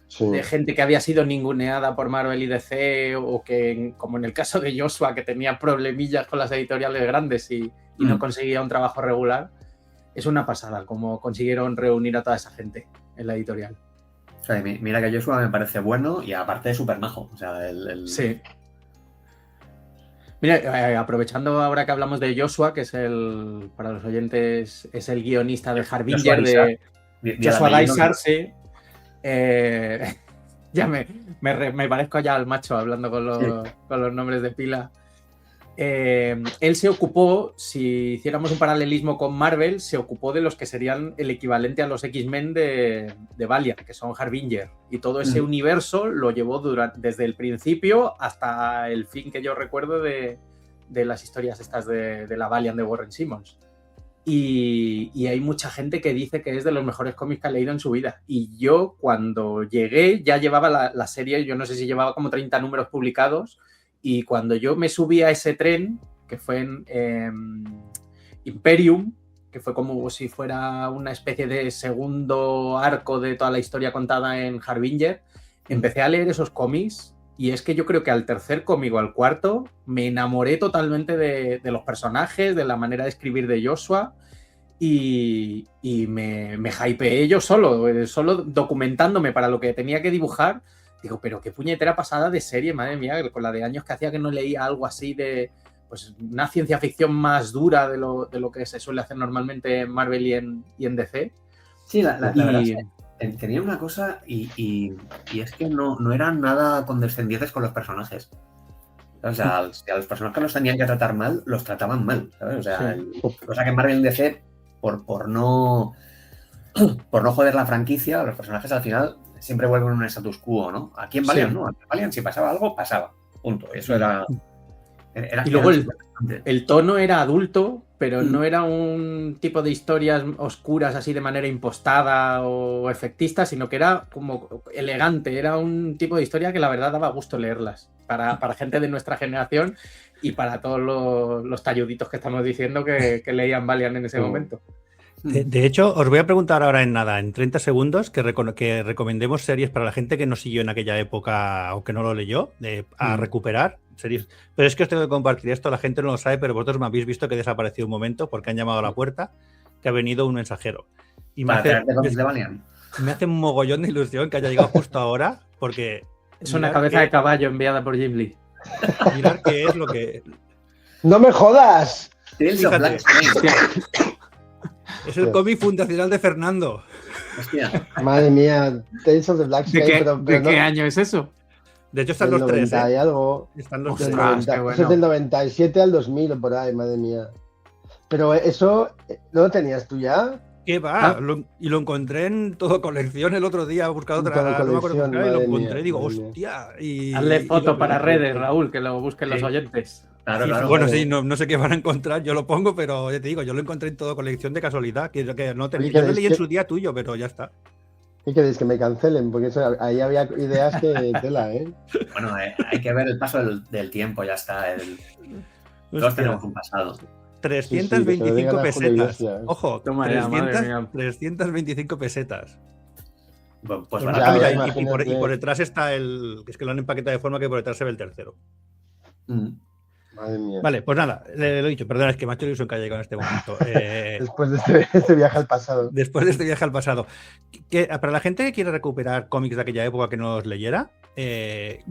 Sí. de gente que había sido ninguneada por Marvel y DC, o que, como en el caso de Joshua, que tenía problemillas con las editoriales grandes y no conseguía un trabajo regular, es una pasada como consiguieron reunir a toda esa gente en la editorial. O sea, mira que Joshua me parece bueno y aparte es súper majo. O sea, Sí. Mira, aprovechando ahora que hablamos de Joshua, que es para los oyentes, es el guionista de Harbinger, de Joshua Dysart, sí. Ya me parezco ya al macho hablando con los nombres de pila. Él se ocupó, si hiciéramos un paralelismo con Marvel, se ocupó de los que serían el equivalente a los X-Men de Valiant, que son Harbinger. Y todo ese universo lo llevó desde el principio hasta el fin que yo recuerdo de las historias estas de la Valiant de Warren Simmons. Y hay mucha gente que dice que es de los mejores cómics que ha leído en su vida. Y yo, cuando llegué, ya llevaba la serie, yo no sé si llevaba como 30 números publicados. Y cuando yo me subí a ese tren, que fue en Imperium, que fue como si fuera una especie de segundo arco de toda la historia contada en Harbinger, empecé a leer esos cómics. Y es que yo creo que al tercer cómic o al cuarto me enamoré totalmente de los personajes, de la manera de escribir de Joshua, y me hypeé yo solo documentándome para lo que tenía que dibujar. Digo, pero qué puñetera pasada de serie, madre mía, con la de años que hacía que no leía algo así de pues una ciencia ficción más dura de lo que se suele hacer normalmente en Marvel y en DC. Sí, la verdad es que tenía una cosa y es que no eran nada condescendientes con los personajes. O sea, si a los personajes los tenían que tratar mal, los trataban mal, ¿sabes? O sea, cosa que en Marvel y en DC, por no joder la franquicia, los personajes al final siempre vuelven a un status quo, ¿no? Aquí en Valiant no, en Valiant si pasaba algo, pasaba. Punto. Eso era y luego el tono era adulto, pero no era un tipo de historias oscuras así de manera impostada o efectista, sino que era como elegante, era un tipo de historia que la verdad daba gusto leerlas para gente de nuestra generación y para todos los talluditos que estamos diciendo que leían Valiant en ese momento. De hecho, os voy a preguntar ahora en 30 segundos, que recomendemos series para la gente que no siguió en aquella época o que no lo leyó, a recuperar series. Pero es que os tengo que compartir esto, la gente no lo sabe, pero vosotros me habéis visto que he desaparecido un momento porque han llamado a la puerta, que ha venido un mensajero. Y me hace un mogollón de ilusión que haya llegado justo ahora, porque... Es una cabeza de caballo enviada por Jim Lee. Mirar qué es lo que... ¡No me jodas! Fíjate. Es el cómic fundacional de Fernando. Hostia. Madre mía, Tales of the Black Sky. ¿De qué año es eso? De hecho están los tres. 90 y algo. Están los Del tres. 90, qué bueno. eso es del 97 al 2000 o por ahí, madre mía. Pero eso, ¿no lo tenías tú ya? ¿Qué va? Y lo encontré en Todo Colección el otro día, he buscado otra, no me acuerdo por qué, y lo encontré y digo, hostia. Hazle foto para redes, Raúl, que lo busquen los oyentes. Claro. Bueno, sí, no sé qué van a encontrar, yo lo pongo, pero ya te digo, yo lo encontré en Todo Colección de casualidad, que no tenía. Yo lo leí en su día tuyo, pero ya está. ¿Qué queréis? Que me cancelen, porque eso, ahí había ideas que tela, ¿eh? Bueno, hay que ver el paso del tiempo, ya está. Todos tenemos un pasado. 325 pesetas. Ojo, Toma 325 pesetas. Pues Ya, barato. mira, imagínate. y por detrás está el... Es que lo han empaquetado de forma que por detrás se ve el tercero. Madre mía. Vale, pues nada, lo he dicho, perdona, es que me ha hecho ilusión que haya llegado en este momento. Después de este viaje al pasado. Después de este viaje al pasado. Para la gente que quiere recuperar cómics de aquella época que no los leyera, ¿qué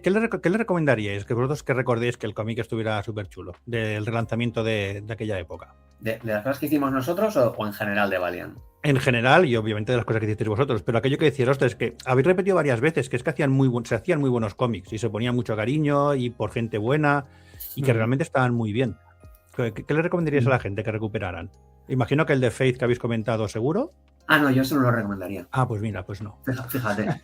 le recomendaríais? Que vosotros que recordéis que el cómic estuviera súper chulo, del relanzamiento de aquella época. ¿De las cosas que hicimos nosotros o en general de Valiant? En general, y obviamente de las cosas que hicisteis vosotros, pero aquello que decíais, ostras, es que habéis repetido varias veces que es que se hacían muy buenos cómics y se ponía mucho cariño y por gente buena y que realmente estaban muy bien. ¿Qué le recomendaríais a la gente que recuperaran? Imagino que el de Faith que habéis comentado, seguro. Ah, no, yo eso no lo recomendaría. Ah, pues mira, pues no. Fíjate.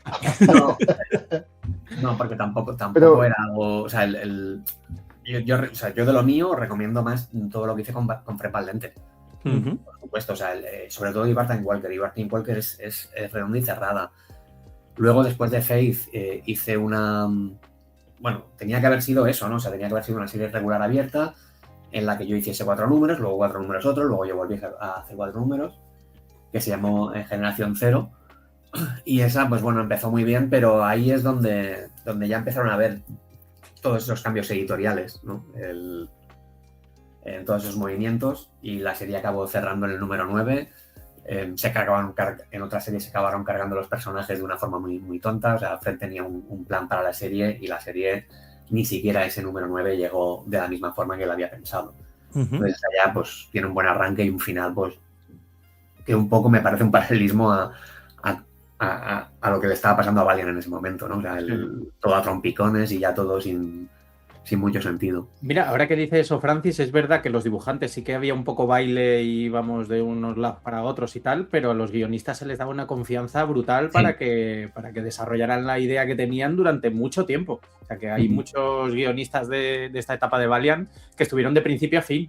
No, porque tampoco Pero- era algo. O sea, yo de lo mío recomiendo más todo lo que hice con Fred Van Lente. Ujú. Por supuesto, o sea, sobre todo Ibartan Walker. Ibartan Walker es redonda y cerrada. Luego, después de Faith, hice una. Bueno, tenía que haber sido eso, ¿no? O sea, tenía que haber sido una serie regular abierta en la que yo hiciese 4 números, luego 4 números otros, luego yo volví a hacer 4 números, que se llamó Generación Cero. Y esa, pues bueno, empezó muy bien, pero ahí es donde ya empezaron a ver todos esos cambios editoriales, ¿no? En todos esos movimientos, y la serie acabó cerrando en el número 9. En otra serie se acabaron cargando los personajes de una forma muy, muy tonta. O sea, Fred tenía un plan para la serie y la serie ni siquiera ese número 9 llegó de la misma forma que él había pensado. Ujú. Entonces allá pues tiene un buen arranque y un final pues que un poco me parece un paralelismo a lo que le estaba pasando a Valiant en ese momento, ¿no? O sea, todo a trompicones y ya todo sin mucho sentido. Mira, ahora que dice eso, Francis, es verdad que los dibujantes sí que había un poco baile y vamos de unos lados para otros y tal, pero a los guionistas se les daba una confianza brutal para que desarrollaran la idea que tenían durante mucho tiempo. O sea, que hay muchos guionistas de esta etapa de Valiant que estuvieron de principio a fin.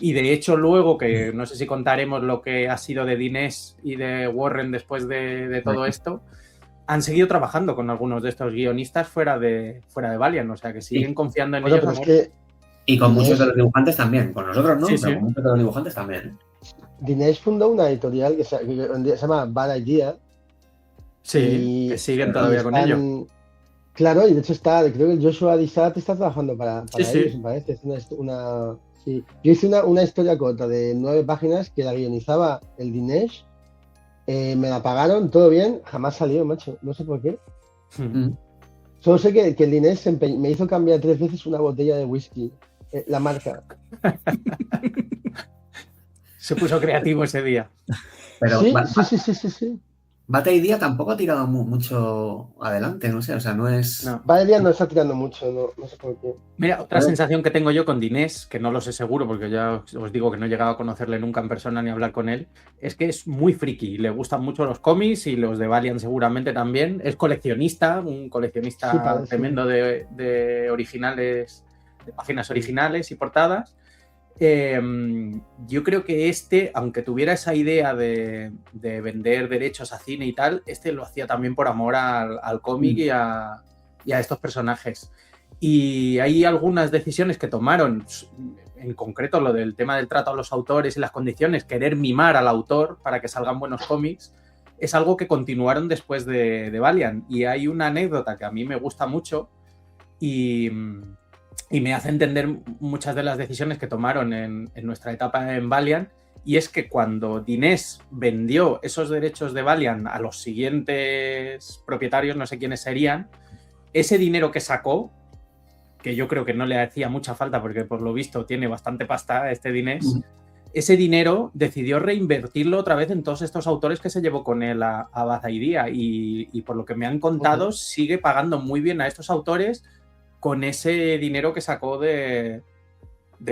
Y de hecho luego, que no sé si contaremos lo que ha sido de Dinés y de Warren después de todo esto, han seguido trabajando con algunos de estos guionistas fuera de Valiant, o sea que siguen confiando en ellos. Pues que y con muchos de los dibujantes también, con nosotros no, Sí, pero sí. con muchos de los dibujantes también. Dinesh fundó una editorial que se llama Bad Idea. Sí, que siguen todavía con ello. Claro, y de hecho creo que el Joshua Disat está trabajando para Sí, ellos, sí. me parece. Es sí. Yo hice una historia corta de 9 páginas que la guionizaba el Dinesh. Me la pagaron, todo bien, jamás salió, macho. No sé por qué. Solo sé que el Dinesh me hizo cambiar 3 veces una botella de whisky. La marca. Se puso creativo ese día. Pero Sí. Bata Idea tampoco ha tirado mucho adelante, no sé, o sea, no es... No. Valeria no está tirando mucho, no sé por qué. Mira, otra sensación que tengo yo con Dinés, que no lo sé seguro porque ya os digo que no he llegado a conocerle nunca en persona ni a hablar con él, es que es muy friki, le gustan mucho los cómics y los de Valiant seguramente también. Es coleccionista, un coleccionista Sí, parece. tremendo de originales, de páginas originales y portadas. Yo creo que aunque tuviera esa idea de vender derechos a cine y tal, lo hacía también por amor al cómic y a estos personajes. Y hay algunas decisiones que tomaron, en concreto lo del tema del trato a los autores y las condiciones, querer mimar al autor para que salgan buenos cómics, es algo que continuaron después de Valiant. Y hay una anécdota que a mí me gusta mucho y me hace entender muchas de las decisiones que tomaron en nuestra etapa en Valiant, y es que cuando Dinés vendió esos derechos de Valiant a los siguientes propietarios, no sé quiénes serían, ese dinero que sacó, que yo creo que no le hacía mucha falta porque por lo visto tiene bastante pasta este Dinés, ese dinero decidió reinvertirlo otra vez en todos estos autores que se llevó con él a Bad Idea, y por lo que me han contado sigue pagando muy bien a estos autores con ese dinero que sacó de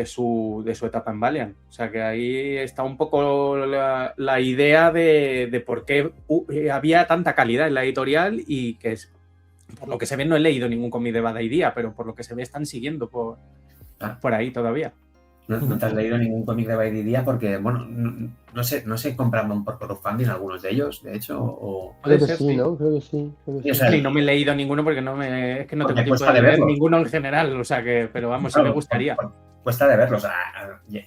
su etapa en Valiant. O sea que ahí está un poco la idea de por qué había tanta calidad en la editorial, y que por lo que se ve, no he leído ningún cómic de Bad Idea, pero por lo que se ve están siguiendo por ahí todavía. No te has leído ningún cómic de Bad Idea porque, bueno, no sé compraron por crowdfunding algunos de ellos, de hecho, o... Creo que ser, sí, sí. ¿no? Creo que sí. Sí, o sea, Y no me he leído ninguno porque es que no tengo porque tiempo cuesta de de leer verlo. ninguno en general, o sea que, pero vamos, sí me gustaría. Cuesta de verlo, o sea,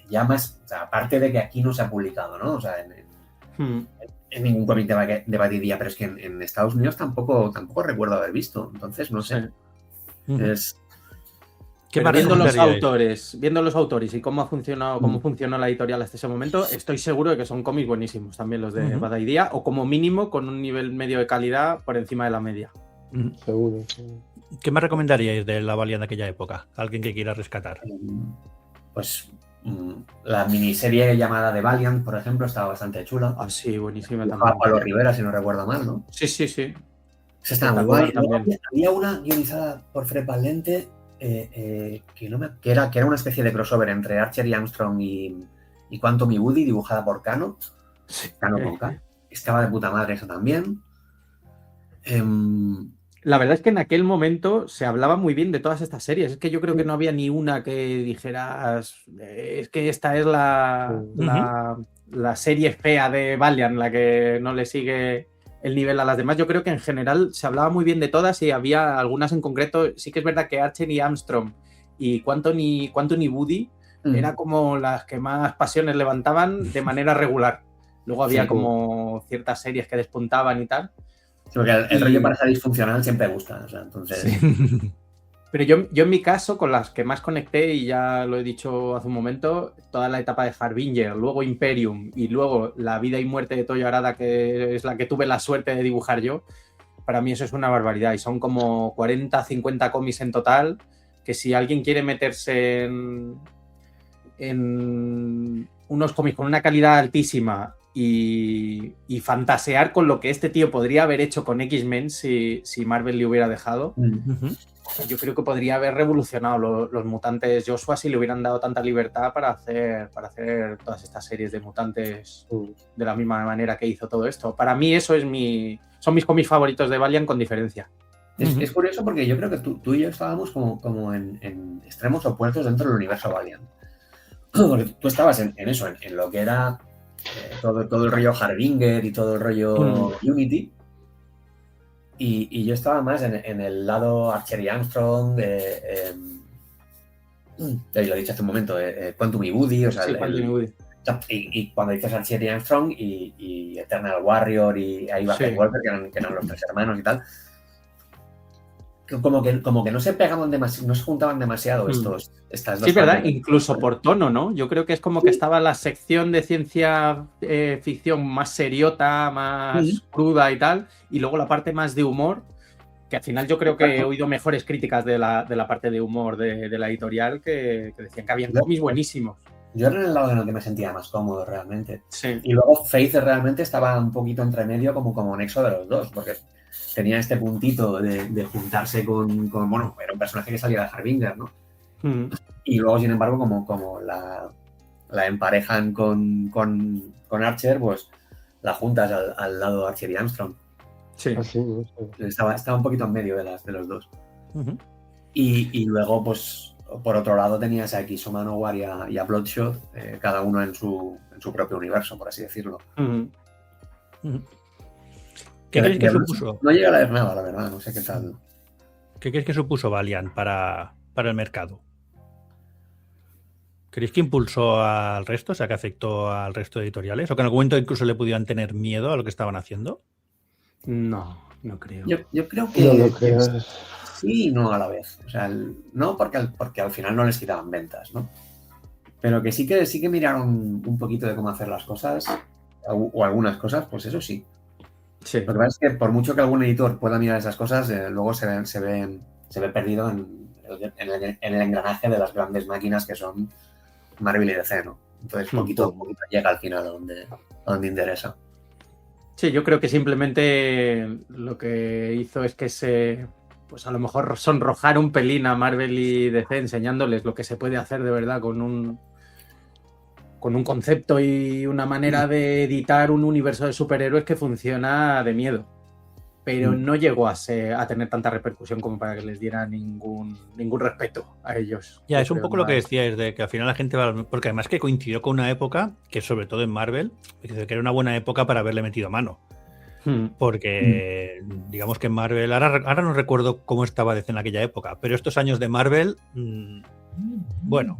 ya más, o sea, aparte de que aquí no se ha publicado, ¿no? O sea, en ningún cómic de Badidia, pero es que en Estados Unidos tampoco recuerdo haber visto. Entonces, no sé. Es... ¿Qué más viendo recomendaríais? los autores y cómo ha funcionado, cómo funcionó la editorial hasta ese momento, estoy seguro de que son cómics buenísimos también los de Bad Idea, o como mínimo con un nivel medio de calidad por encima de la media. Seguro. ¿Qué más recomendaríais de la Valiant de aquella época? Alguien que quiera rescatar. Pues la miniserie llamada The Valiant, por ejemplo, estaba bastante chula. Ah, sí, buenísima también. Pablo Rivera, si no recuerdo mal, ¿no? Sí. Esa está muy guay. Había una guionizada por Fred Van Lente que era una especie de crossover entre Archer y Armstrong y Quantum y Woody, dibujada por Cano. Cano con K. Estaba de puta madre eso también. La verdad es que en aquel momento se hablaba muy bien de todas estas series. Es que yo creo que no había ni una que dijeras es que esta es la serie fea de Valiant, la que no le sigue el nivel a las demás. Yo creo que en general se hablaba muy bien de todas y había algunas en concreto. Sí que es verdad que Archer y Armstrong y Quantum y Woody eran como las que más pasiones levantaban de manera regular. Luego había como ciertas series que despuntaban y tal. Sí, porque el rollo para ser disfuncional siempre gusta. O sea, entonces... Sí. Pero yo en mi caso, con las que más conecté, y ya lo he dicho hace un momento, toda la etapa de Harbinger, luego Imperium y luego La vida y muerte de Toyo Harada, que es la que tuve la suerte de dibujar yo, para mí eso es una barbaridad. Y son como 40, 50 cómics en total, que si alguien quiere meterse en unos cómics con una calidad altísima y fantasear con lo que este tío podría haber hecho con X-Men si Marvel le hubiera dejado... Yo creo que podría haber revolucionado los mutantes Joshua si le hubieran dado tanta libertad para hacer todas estas series de mutantes de la misma manera que hizo todo esto. Para mí eso son mis cómics favoritos de Valiant con diferencia. Es curioso porque yo creo que tú y yo estábamos como en extremos opuestos dentro del universo Valiant. Porque tú estabas en eso, en lo que era todo el rollo Harbinger y todo el rollo Unity. Y yo estaba más en el lado Archer y Armstrong, lo he dicho hace un momento, Quantum y Woody, o sea, sí, Quantum y Woody. Y cuando dices Archer y Armstrong y Eternal Warrior y ahí va Walker, que eran los tres hermanos y tal, como que no se pegaban demasiado, no se juntaban demasiado estas dos. Sí, ¿verdad? Incluso por tono, ¿no? Yo creo que es como que estaba la sección de ciencia ficción más seriota, más cruda y tal, y luego la parte más de humor, que al final yo creo que he oído mejores críticas de la parte de humor de la editorial que decían que habían cómics buenísimos. Yo era en el lado en el que me sentía más cómodo realmente. Sí. Y luego Faith realmente estaba un poquito entre medio como nexo de los dos, porque tenía este puntito de juntarse con bueno, era un personaje que salía de Harbinger, ¿no? Y luego, sin embargo, como la emparejan con Archer, pues la juntas al lado de Archer y Armstrong. Sí. Estaba un poquito en medio de los dos. Y luego, pues, por otro lado, tenías a X-O Manowar y a Bloodshot, cada uno en su propio universo, por así decirlo. ¿Qué crees que supuso? No llega a leer nada, la verdad, no sé qué tal. ¿Qué crees que supuso Valiant para el mercado? ¿Creéis que impulsó al resto? O sea, que afectó al resto de editoriales. ¿O que en algún momento incluso le pudieran tener miedo a lo que estaban haciendo? No creo. Yo creo que no lo creo. Sí y no a la vez. O sea, no porque al final no les quitaban ventas, ¿no? Pero que sí que miraron un poquito de cómo hacer las cosas, o algunas cosas, pues eso sí. Sí. Lo que pasa es que por mucho que algún editor pueda mirar esas cosas, luego se ve perdido en el engranaje de las grandes máquinas que son Marvel y DC, ¿no? Entonces poquito a poquito llega al final a donde interesa. Sí, yo creo que simplemente lo que hizo es que pues a lo mejor sonrojar un pelín a Marvel y DC enseñándoles lo que se puede hacer de verdad con un concepto y una manera de editar un universo de superhéroes que funciona de miedo. Pero no llegó a tener tanta repercusión como para que les diera ningún respeto a ellos. Ya, es un poco lo que decíais, de que al final la gente va... Porque además que coincidió con una época que, sobre todo en Marvel, que era una buena época para haberle metido mano. Porque digamos que en Marvel... Ahora no recuerdo cómo estaba DC en aquella época, pero estos años de Marvel... Bueno,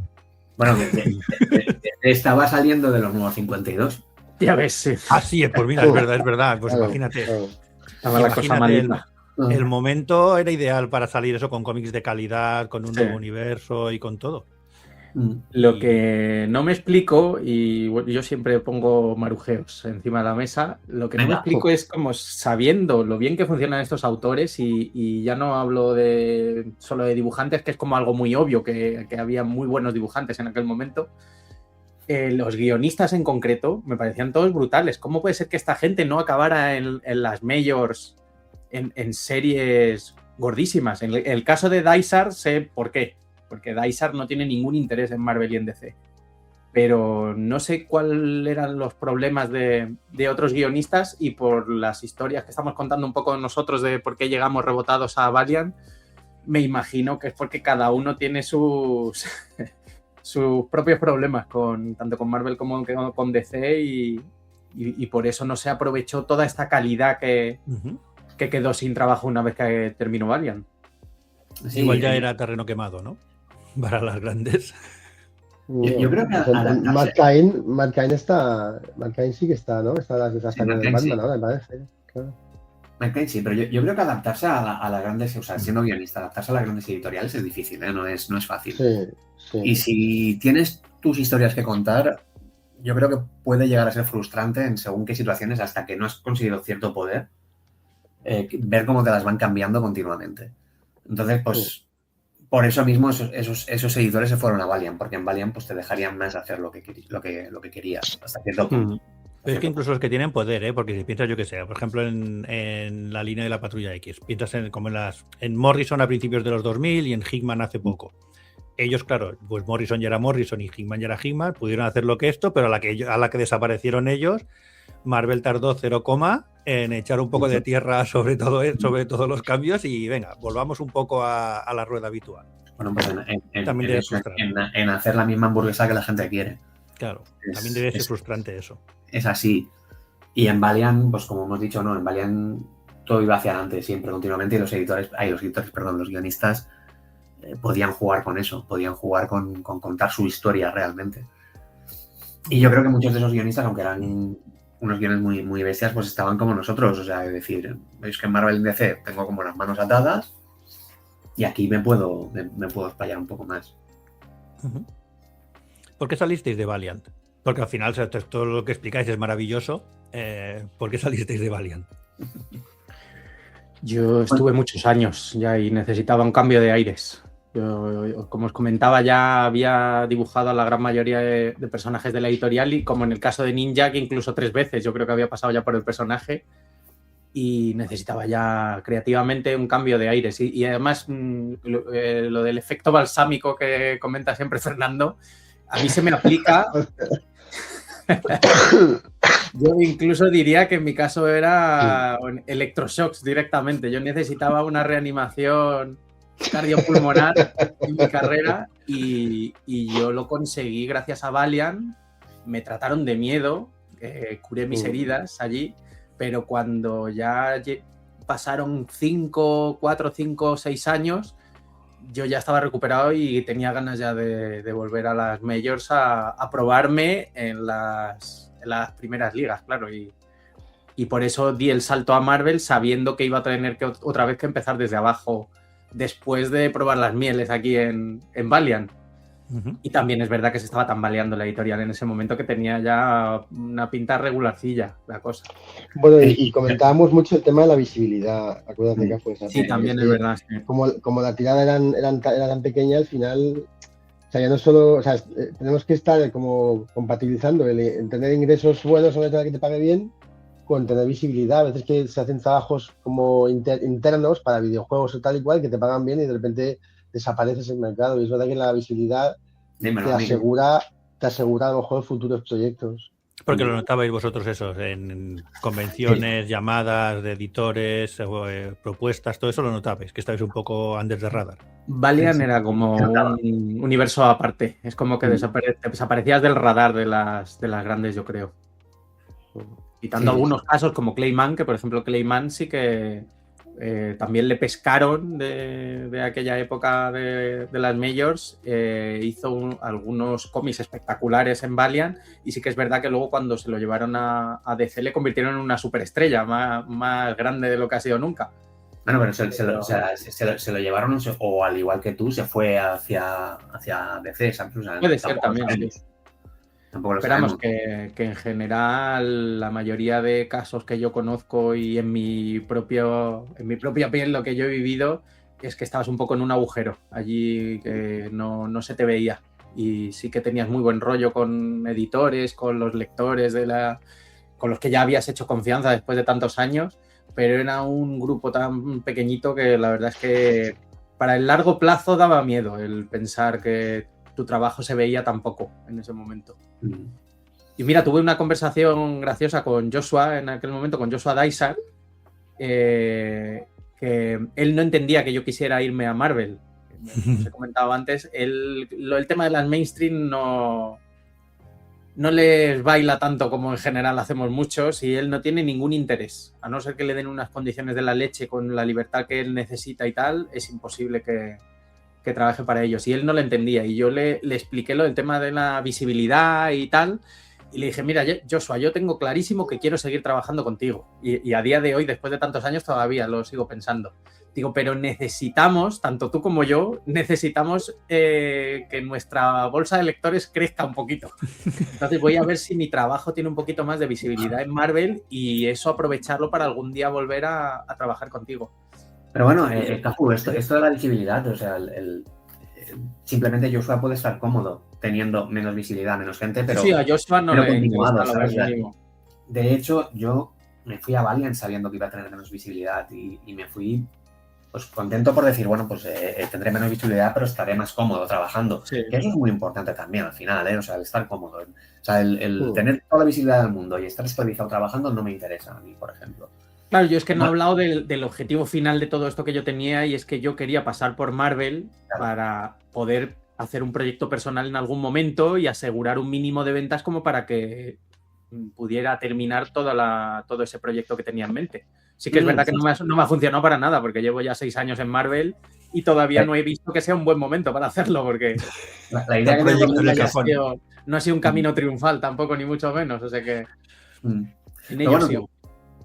estaba saliendo de los nuevos 52. Ya ves, sí. Así es, pues mira, es verdad. Pues Claro, imagínate. claro. Estaba la cosa malita. El momento era ideal para salir eso con cómics de calidad, con un Sí. nuevo universo y con todo. Lo que no me explico, y bueno, yo siempre pongo marujeos encima de la mesa, lo que no me Venga. explico es como sabiendo lo bien que funcionan estos autores, y ya no hablo solo de dibujantes, que es como algo muy obvio, que había muy buenos dibujantes en aquel momento. Los guionistas en concreto me parecían todos brutales. ¿Cómo puede ser que esta gente no acabara en las majors, en series gordísimas? En el caso de Dysart sé por qué. Porque Dysart no tiene ningún interés en Marvel y en DC. Pero no sé cuáles eran los problemas de otros guionistas, y por las historias que estamos contando un poco nosotros de por qué llegamos rebotados a Valiant, me imagino que es porque cada uno tiene sus propios problemas, tanto con Marvel como con DC, y por eso no se aprovechó toda esta calidad que quedó sin trabajo una vez que terminó Valiant. Sí, Igual ya era terreno quemado, ¿no? Para las grandes. Yo creo que Matt Cain sí que está, ¿no? Está con Cain Batman sí. ahora, me parece. Claro. Sí, pero yo creo que adaptarse a las grandes, o sea, siendo guionista, adaptarse a las grandes editoriales es difícil, ¿eh? No es fácil. Sí. Y si tienes tus historias que contar, yo creo que puede llegar a ser frustrante en según qué situaciones, hasta que no has conseguido cierto poder, ver cómo te las van cambiando continuamente. Entonces, pues, por eso mismo esos editores se fueron a Valiant, porque en Valiant pues te dejarían más hacer lo que querías, hasta cierto punto. Pero es que incluso los que tienen poder, porque si piensas, yo que sé, por ejemplo, en la línea de la Patrulla X, piensas como en Morrison a principios de los 2000 y en Hickman hace poco. Ellos, claro, pues Morrison ya era Morrison y Hickman ya era Hickman, pudieron hacer lo que esto, pero a la que desaparecieron ellos, Marvel tardó 0, en echar un poco de tierra sobre todos los cambios, y venga, volvamos un poco a la rueda habitual. Bueno, pues también debe ser frustrante. En hacer la misma hamburguesa que la gente quiere. Claro, también debe ser frustrante eso. Es así. Y en Valiant, pues como hemos dicho, no, en Valiant todo iba hacia adelante siempre, continuamente, y los guionistas podían jugar con eso, podían jugar con contar su historia realmente. Y yo creo que muchos de esos guionistas, aunque eran unos guiones muy, muy bestias, pues estaban como nosotros, o sea, es decir, veis que en Marvel y DC tengo como las manos atadas, y aquí me puedo explayar un poco más. ¿Por qué salisteis de Valiant? Porque al final todo lo que explicáis es maravilloso. ¿Por qué salisteis de Valiant? Yo estuve muchos años ya y necesitaba un cambio de aires. Yo, como os comentaba, ya había dibujado a la gran mayoría de personajes de la editorial, y como en el caso de Ninja, que incluso 3 veces yo creo que había pasado ya por el personaje, y necesitaba ya creativamente un cambio de aires. Y además lo del efecto balsámico que comenta siempre Fernando, a mí se me aplica. Yo incluso diría que en mi caso era electroshocks directamente. Yo necesitaba una reanimación cardiopulmonar en mi carrera, y yo lo conseguí gracias a Valiant. Me trataron de miedo, curé mis heridas allí, pero cuando ya pasaron 4, 5, 6 años, yo ya estaba recuperado y tenía ganas ya de volver a las majors a probarme en las primeras ligas, claro, y por eso di el salto a Marvel, sabiendo que iba a tener que otra vez que empezar desde abajo después de probar las mieles aquí en Valiant. Y también es verdad que se estaba tambaleando la editorial en ese momento, que tenía ya una pinta regularcilla la cosa. Bueno, y comentábamos mucho el tema de la visibilidad, acuérdate que fue esa. Sí, también es verdad. Sí. Como la tirada era tan pequeña, al final, o sea, ya no solo, o sea, tenemos que estar como compatibilizando el tener ingresos buenos, sobre todo que te pague bien, con tener visibilidad. A veces que se hacen trabajos como internos para videojuegos o tal y cual, que te pagan bien y de repente desapareces en el mercado. Y es verdad que la visibilidad te asegura a lo mejor futuros proyectos. Porque lo notabais vosotros eso, en convenciones, llamadas de editores, propuestas, todo eso lo notabais, que estabais un poco under the radar. Valiant era como un universo aparte, es como que desaparecías del radar de las grandes, yo creo. Quitando algunos casos como Clayman, que por ejemplo Clayman sí que también le pescaron de aquella época de las Majors, hizo algunos cómics espectaculares en Valiant, y sí que es verdad que luego cuando se lo llevaron a DC le convirtieron en una superestrella más grande de lo que ha sido nunca. Bueno, pero se lo llevaron, o al igual que tú, se fue hacia DC, ¿sabes? O sea, puede ser también, sí. Esperamos que en general la mayoría de casos que yo conozco y en mi propia piel lo que yo he vivido es que estabas un poco en un agujero allí, que no se te veía, y sí que tenías muy buen rollo con editores, con los lectores con los que ya habías hecho confianza después de tantos años, pero era un grupo tan pequeñito que la verdad es que para el largo plazo daba miedo el pensar que tu trabajo se veía tan poco en ese momento. Y mira, tuve una conversación graciosa con Joshua en aquel momento, con Joshua Dysart, que él no entendía que yo quisiera irme a Marvel. Como os he comentado antes, el tema de las mainstream no les baila tanto como en general hacemos muchos, y él no tiene ningún interés. A no ser que le den unas condiciones de la leche con la libertad que él necesita y tal, es imposible que trabaje para ellos, y él no lo entendía, y yo le expliqué lo del tema de la visibilidad y tal, y le dije, mira, Joshua, yo tengo clarísimo que quiero seguir trabajando contigo, y a día de hoy, después de tantos años, todavía lo sigo pensando. Digo, pero necesitamos, tanto tú como yo, necesitamos que nuestra bolsa de lectores crezca un poquito. Entonces voy a ver si mi trabajo tiene un poquito más de visibilidad en Marvel, y eso aprovecharlo para algún día volver a trabajar contigo. Pero bueno, Cafu, esto de la visibilidad, o sea, simplemente Joshua puede estar cómodo teniendo menos visibilidad, menos gente, pero... Sí, a Joshua no le interesa, ¿sabes? De hecho, yo me fui a Valiant sabiendo que iba a tener menos visibilidad, y me fui pues contento por decir, bueno, pues tendré menos visibilidad, pero estaré más cómodo trabajando. Sí. Que eso es muy importante también al final, o sea, el estar cómodo. O sea, el tener toda la visibilidad del mundo y estar esclavizado trabajando no me interesa a mí, por ejemplo. Claro, yo es que no he hablado del objetivo final de todo esto que yo tenía, y es que yo quería pasar por Marvel para poder hacer un proyecto personal en algún momento y asegurar un mínimo de ventas como para que pudiera terminar todo ese proyecto que tenía en mente. Sí que es verdad que no me ha funcionado para nada, porque llevo ya 6 años en Marvel y todavía no he visto que sea un buen momento para hacerlo, porque la idea que no ha sido un camino triunfal tampoco, ni mucho menos. O sea que en ello sigo.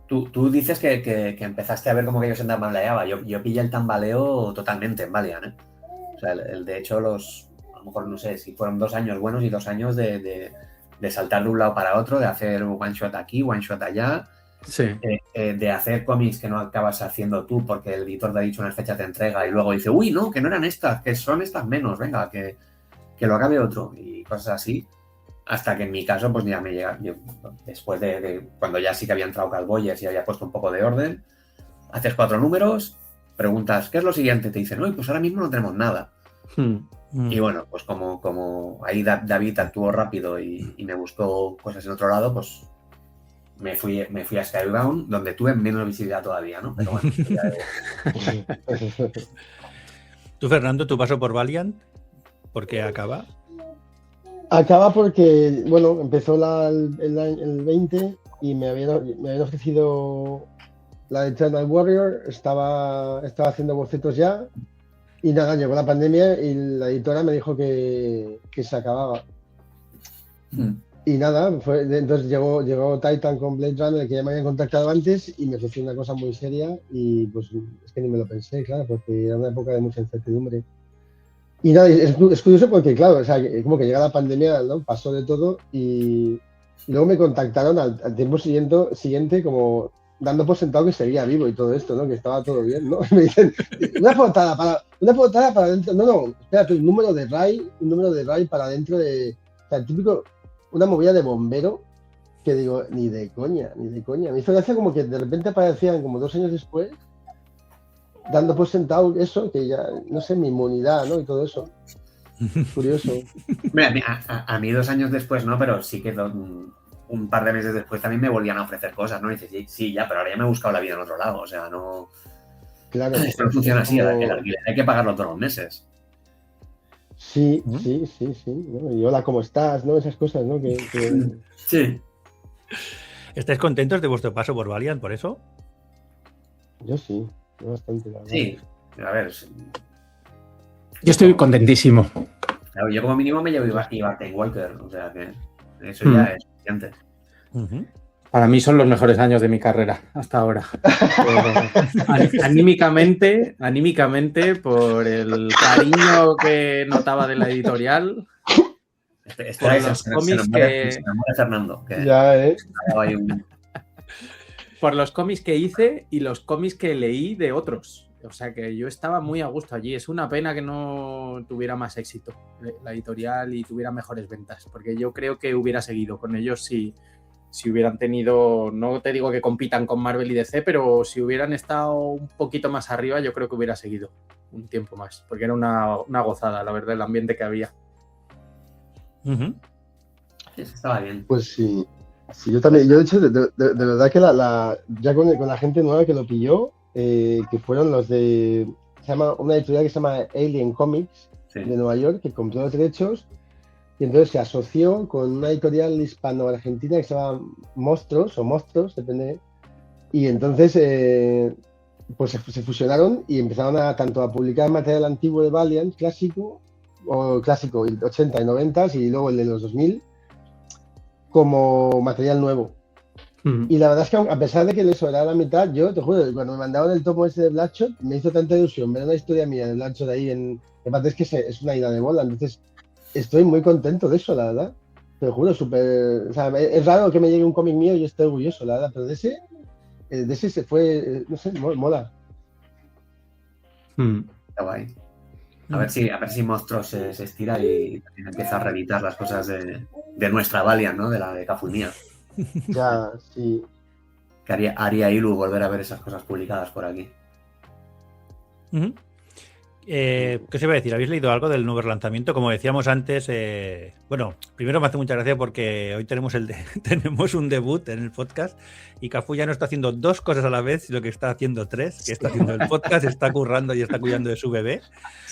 Tú dices que empezaste a ver como que yo se tambaleaba. Yo pillé el tambaleo totalmente en Valiant, ¿eh? O sea, de hecho, a lo mejor no sé si fueron 2 años buenos y 2 años de saltar de un lado para otro, de hacer one shot aquí, one shot allá, sí. De hacer cómics que no acabas haciendo tú porque el editor te ha dicho una fecha de entrega y luego dice, uy, no, que no eran estas, que son estas menos, venga, que lo acabe otro, y cosas así. Hasta que en mi caso, pues ya me llega, después de cuando ya sí que había entrado Calboyers y había puesto un poco de orden, haces 4 números, preguntas, ¿qué es lo siguiente? Te dicen, uy, pues ahora mismo no tenemos nada. Y bueno, pues como ahí David actuó rápido y me buscó cosas en otro lado, pues me fui a Skybound, donde tuve menos visibilidad todavía, ¿no? Pero bueno. Tú, Fernando, tu paso por Valiant, ¿por qué acaba? Acaba porque, bueno, empezó el 20 y me habían ofrecido la de Eternal Warrior, estaba haciendo bocetos ya, y nada, llegó la pandemia y la editora me dijo que se acababa. Y nada, entonces llegó Titan con Blade Runner, que ya me habían contactado antes, y me ofreció una cosa muy seria, y pues es que ni me lo pensé, claro, porque era una época de mucha incertidumbre. Y nada, es curioso porque, claro, o sea, como que llega la pandemia, ¿no? Pasó de todo, y luego me contactaron al tiempo siguiente como dando por sentado que seguía vivo y todo esto, ¿no? Que estaba todo bien, ¿no? Me dicen, una portada para dentro, no, espérate, un número de RAI para dentro de, o sea, el típico, una movida de bombero, que digo, ni de coña. Me hizo gracia como que de repente aparecían como 2 años después, dando por sentado eso, que ya, no sé, mi inmunidad, ¿no? Y todo eso. Curioso. Mira, a mí 2 años después, ¿no? Pero sí que un par de meses después también me volvían a ofrecer cosas, ¿no? Y dices, sí, ya, pero ahora ya me he buscado la vida en otro lado, o sea, no... Claro. Esto no funciona así, el alquiler hay que pagarlo todos los meses. Sí. ¿no? Y hola, ¿cómo estás? ¿No? Esas cosas, ¿no? Sí. ¿Estáis contentos de vuestro paso por Valiant por eso? Yo sí. Bastante, la verdad. Sí, a ver, Yo estoy contentísimo. claro, yo como mínimo me llevo Ibarten Walker, o sea que eso ya es suficiente. Ujú. Para mí son los mejores años de mi carrera hasta ahora. Anímicamente, por el cariño que notaba de la editorial, Espera, Por los se cómics enamora- que- se enamora Fernando, que Ya, hay un... por los cómics que hice y los cómics que leí de otros. O sea que yo estaba muy a gusto allí. Es una pena que no tuviera más éxito la editorial y tuviera mejores ventas, porque yo creo que hubiera seguido con ellos si hubieran tenido, no te digo que compitan con Marvel y DC, pero si hubieran estado un poquito más arriba, yo creo que hubiera seguido un tiempo más, porque era una gozada, la verdad, el ambiente que había. Ujú. Sí, estaba bien. Pues sí. Sí, yo también. Yo, de hecho, de verdad que ya con la gente nueva que lo pilló, que fueron los de. Se llama una editorial que se llama Alien Comics Sí. de Nueva York, que compró los derechos y entonces se asoció con una editorial hispano-argentina que se llama Monstruos, depende. Y entonces, pues se fusionaron y empezaron tanto a publicar material antiguo de Valiant, clásico, 80 y 90 y luego el de los 2000, como material nuevo. Y la verdad es que a pesar de que eso era la mitad, yo te juro, cuando me mandaron el tomo ese de Bloodshot, me hizo tanta ilusión ver una historia mía de Bloodshot ahí aparte es que es una ida de bola, entonces estoy muy contento de eso, la verdad. Te juro, súper... O sea, es raro que me llegue un cómic mío y yo esté orgulloso, la verdad, pero de ese se fue, no sé, mola. Está guay. A ver si Monstruos se estira y también empieza a reeditar las cosas de nuestra Valiant, ¿no? De la de Cafunía. Ya, sí. Que haría ilu volver a ver esas cosas publicadas por aquí. Ujú. ¿Qué os iba a decir? ¿Habéis leído algo del nuevo lanzamiento? Como decíamos antes, bueno, primero me hace mucha gracia porque hoy tenemos un debut en el podcast y Cafú ya no está haciendo dos cosas a la vez, sino que está haciendo tres, que está haciendo el podcast, está currando y está cuidando de su bebé,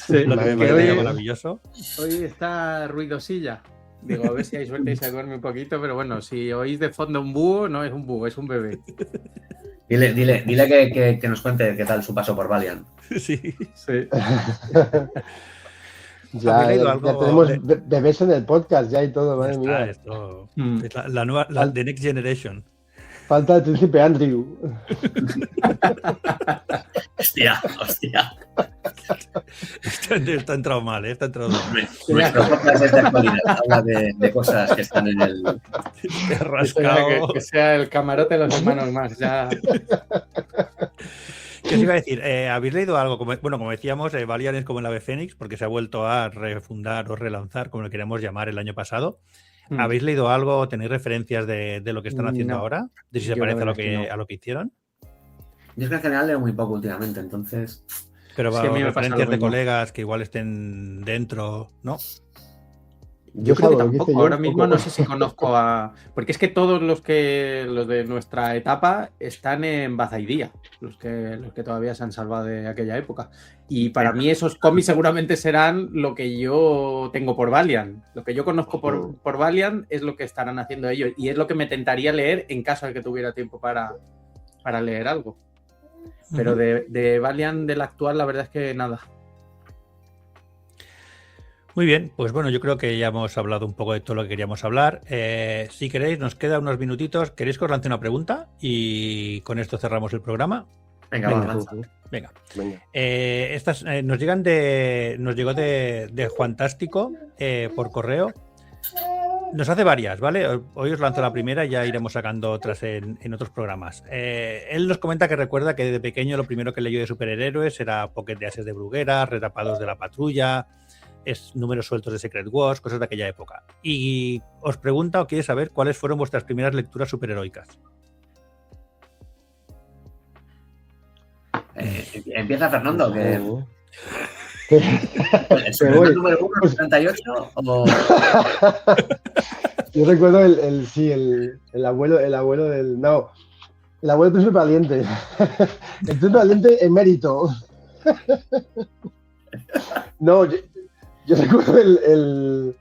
Sí, lo que me parece ya maravilloso. Hoy está ruidosilla. Digo, a ver si hay suerte y se duerme un poquito, pero bueno, si oís de fondo un búho, no es un búho, es un bebé. Dile que nos cuente qué tal su paso por Valiant. Sí. Sí. Ya leído algo tenemos de- bebés en el podcast ya y todo, madre Ya mía. está, esto Mm. es la nueva, The Next Generation. Falta el príncipe Andrew. Hostia. Está entrado mal, está entrado mal. Nuestro podcast es de actualidad. Habla de cosas que están en el... Te has rascado. Que sea el camarote de los hermanos más. Ya. ¿Qué os iba a decir? ¿Habéis leído algo? Como decíamos, Valiant es como el ave fénix porque se ha vuelto a refundar o relanzar, como lo queríamos llamar el año pasado. ¿Habéis leído algo? ¿Tenéis referencias de lo que están haciendo No. ahora? ¿De si se Yo parece la verdad es que no. a lo que hicieron? Yo es que en general leo muy poco últimamente, entonces... Pero Sí, a mí me pasa referencias lo de mismo. colegas que igual estén dentro, ¿no? Yo creo que salvo lo que hice tampoco. yo, Ahora mismo poco. no sé si conozco a... Porque es que todos los de nuestra etapa están en Bazaidía, los que todavía se han salvado de aquella época. Y para mí esos cómics seguramente serán lo que yo tengo por Valiant. Lo que yo conozco por Valiant es lo que estarán haciendo ellos. Y es lo que me tentaría leer en caso de que tuviera tiempo para leer algo. Pero Ujú. de Valiant del actual, la verdad es que nada. Muy bien, pues bueno, yo creo que ya hemos hablado un poco de todo lo que queríamos hablar. Si queréis, nos quedan unos minutitos. ¿Queréis que os lance una pregunta? Y con esto cerramos el programa. Venga, Venga, avanza. Venga. Venga. Estas nos llegó de Juantástico por correo. Nos hace varias, ¿vale? Hoy os lanzo la primera y ya iremos sacando otras en otros programas. Él nos comenta que recuerda que de pequeño lo primero que leyó de superhéroes era Pocket de Ases de Bruguera, Retapados de la Patrulla, números sueltos de Secret Wars, cosas de aquella época. Y os pregunta o quiere saber cuáles fueron vuestras primeras lecturas superheroicas. Empieza Fernando, que... ¿El voy. número 1 es 38 o...? Yo recuerdo el abuelo del... No, el abuelo del príncipe valiente. El príncipe valiente emérito. No, yo recuerdo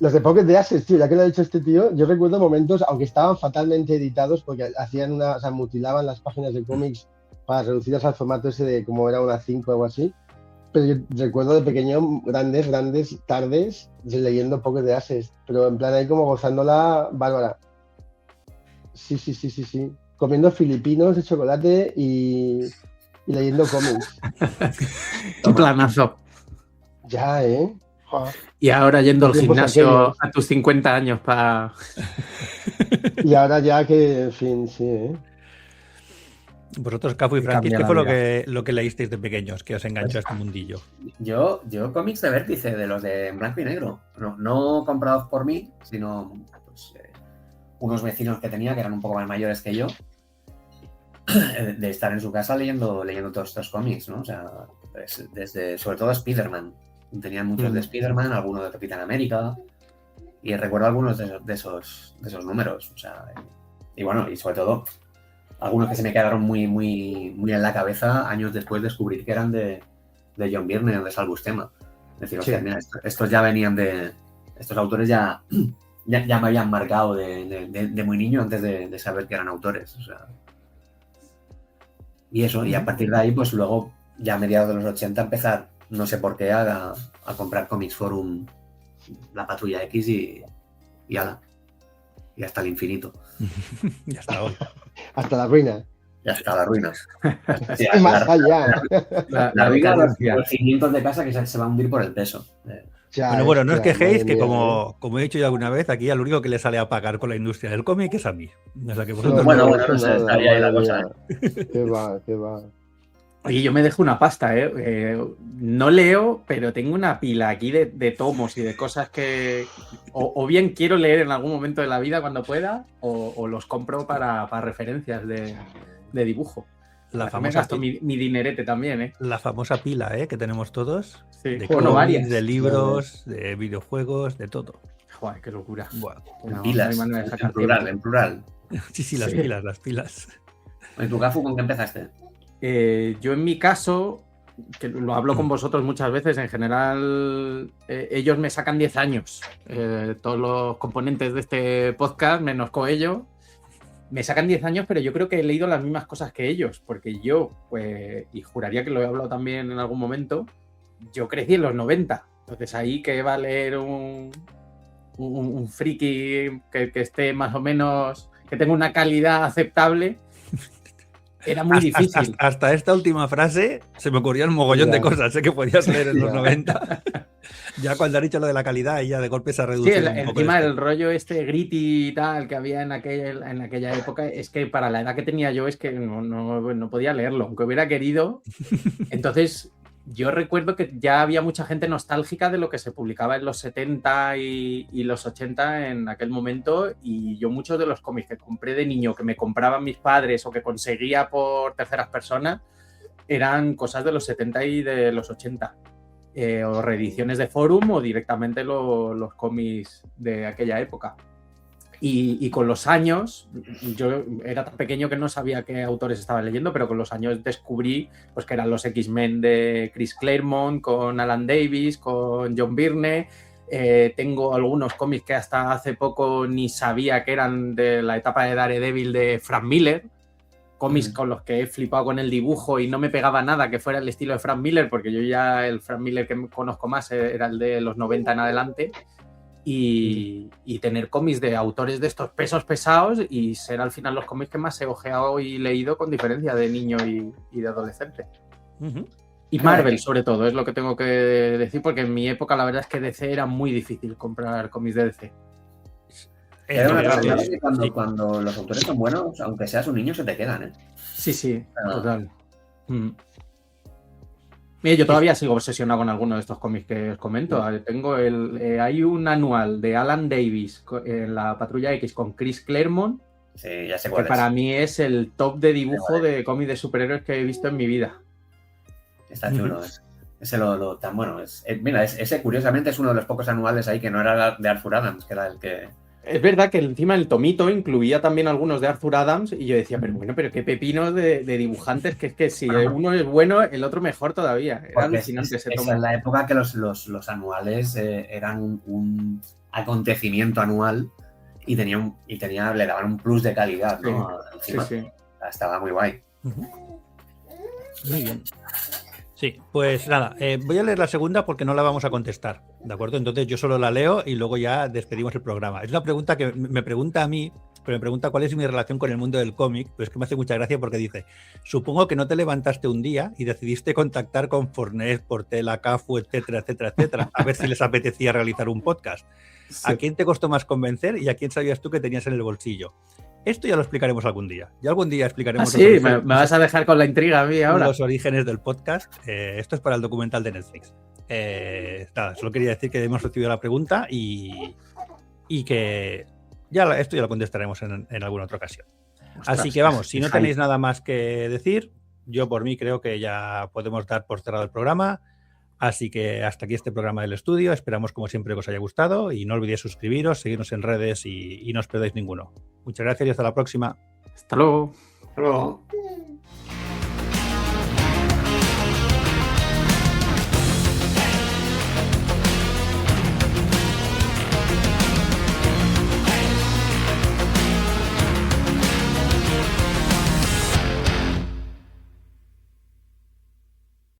los de Pocket de Ases, tío, ya que lo ha dicho este tío, yo recuerdo momentos, aunque estaban fatalmente editados, porque hacían o sea, mutilaban las páginas de cómics para reducirlas al formato ese de como era una 5 o algo así. Pero yo recuerdo de pequeño grandes tardes leyendo Pocket de Ases, pero en plan ahí como gozándola bárbara. Sí. Comiendo filipinos de chocolate y leyendo cómics. Tu planazo. Ya, ¿eh? Joder. Y ahora yendo al Tiempos gimnasio aquellos. a tus 50 años para... Y ahora ya que, en fin, sí, ¿eh? Vosotros, Cafu y Que Frankis, cambia ¿qué la fue vida. lo que leísteis de pequeños que os enganchó a este mundillo? Yo cómics de Vértice, de los de en blanco y negro. No comprados por mí, sino pues, unos vecinos que tenía que eran un poco más mayores que yo, de estar en su casa leyendo todos estos cómics, ¿no? O sea, pues, desde, sobre todo Spider-Man. Tenían muchos de Spider-Man, algunos de Capitán América, y recuerdo algunos de esos números. O sea, y bueno, y sobre todo, algunos que se me quedaron muy en la cabeza años después de descubrir que eran de John Byrne o de Sal Buscema. Es decir, Sí. hostia, mira, estos ya venían de... Estos autores ya me habían marcado de muy niño antes de saber que eran autores. O sea. Y eso, y a partir de ahí, pues luego, ya a mediados de los 80, empezar, no sé por qué, a comprar Comics Forum, La Patrulla X y ala. Y hasta el infinito. Ya está hoy. Hasta la ruina. Y hasta la ruina. Sí, Y más allá. La ruina, decadencia. los cimientos de casa que se va a hundir por el peso. Ya, Bueno, no os hostia, quejéis, madre que mía, como he dicho yo alguna vez, aquí al único que le sale a pagar con la industria del cómic es a mí. O sea que vosotros Bueno, no- no sé, estaría ahí la cosa. Qué va. Oye, yo me dejo una pasta, ¿eh? No leo, pero tengo una pila aquí de tomos y de cosas que o bien quiero leer en algún momento de la vida cuando pueda, o los compro para referencias de dibujo. La Me famosa, gasto mi dinerete también, ¿eh? la famosa pila que tenemos todos, Sí. de Bueno, cómics, varias. de libros, de videojuegos, de todo. Joder, qué locura. Buah. No, Pilas, no hay manera de sacar en plural. Sí, las Sí. pilas. ¿En tu Cafu con qué empezaste? Yo en mi caso, que lo hablo con vosotros muchas veces, en general ellos me sacan 10 años. Todos los componentes de este podcast, menos Coello, me sacan 10 años, pero yo creo que he leído las mismas cosas que ellos, porque yo, pues, y juraría que lo he hablado también en algún momento, yo crecí en los 90. Entonces ahí que va a leer un friki que esté más o menos, que tenga una calidad aceptable, era muy difícil. Hasta esta última frase se me ocurrió un mogollón de cosas que podías leer en los 90. Ya cuando has dicho lo de la calidad, ya de golpe se ha Sí, reducido un poco. encima el rollo este gritty y tal que había en aquella época, es que para la edad que tenía yo es que no podía leerlo, aunque hubiera querido. Entonces, yo recuerdo que ya había mucha gente nostálgica de lo que se publicaba en los 70 y los 80 en aquel momento, y yo muchos de los cómics que compré de niño, que me compraban mis padres o que conseguía por terceras personas, eran cosas de los 70 y de los 80. O reediciones de Forum o directamente los cómics de aquella época. Y con los años, yo era tan pequeño que no sabía qué autores estaba leyendo, pero con los años descubrí pues, que eran los X-Men de Chris Claremont, con Alan Davis, con John Byrne. Tengo algunos cómics que hasta hace poco ni sabía que eran de la etapa de Daredevil de Frank Miller. Cómics con los que he flipado con el dibujo y no me pegaba nada que fuera el estilo de Frank Miller, porque yo ya el Frank Miller que conozco más era el de los 90 en adelante. Y tener cómics de autores de estos pesos pesados y ser al final los cómics que más he ojeado y leído con diferencia de niño y de adolescente. Y Marvel, sobre todo, es lo que tengo que decir, porque en mi época la verdad es que DC era muy difícil comprar cómics de DC. Era una cosa que cuando los autores son buenos, aunque seas un niño, se te quedan, ¿eh? Sí, total. Mira, yo todavía sigo obsesionado con alguno de estos cómics que os comento. Tengo hay un anual de Alan Davis en La Patrulla X con Chris Claremont, sí, ya sé cuál que para mí es el top de dibujo de cómics de superhéroes que he visto en mi vida. Está chulo. Ese lo tan bueno. Mira, ese curiosamente es uno de los pocos anuales ahí que no era de Arthur Adams, que era el que... Es verdad que encima el tomito incluía también algunos de Arthur Adams y yo decía, pero qué pepinos de dibujantes, que es que si uno es bueno, el otro mejor todavía. Era alucinante ese tomo. Es en la época que los anuales eran un acontecimiento anual y le daban un plus de calidad, ¿no? Sí. Estaba muy guay. Muy bien. Sí, pues nada, voy a leer la segunda porque no la vamos a contestar, ¿de acuerdo? Entonces yo solo la leo y luego ya despedimos el programa. Es una pregunta que me pregunta a mí, pero me pregunta cuál es mi relación con el mundo del cómic, pero es que me hace mucha gracia porque dice, supongo que no te levantaste un día y decidiste contactar con Fornet, Portela, Cafu, etcétera, etcétera, etcétera, a ver si les apetecía realizar un podcast. Sí. ¿A quién te costó más convencer y a quién sabías tú que tenías en el bolsillo? Esto ya lo explicaremos algún día. Ya algún día explicaremos. Sí, me vas a dejar con la intriga a mí ahora. Los orígenes del podcast. Esto es para el documental de Netflix. Nada, solo quería decir que hemos recibido la pregunta y que esto ya lo contestaremos en alguna otra ocasión. Ostras, así que vamos, si no tenéis nada más que decir, yo por mí creo que ya podemos dar por cerrado el programa. Así que hasta aquí este programa del estudio. Esperamos como siempre que os haya gustado y no olvidéis suscribiros, seguirnos en redes y no os perdáis ninguno. Muchas gracias y hasta la próxima. Hasta luego. Hasta luego.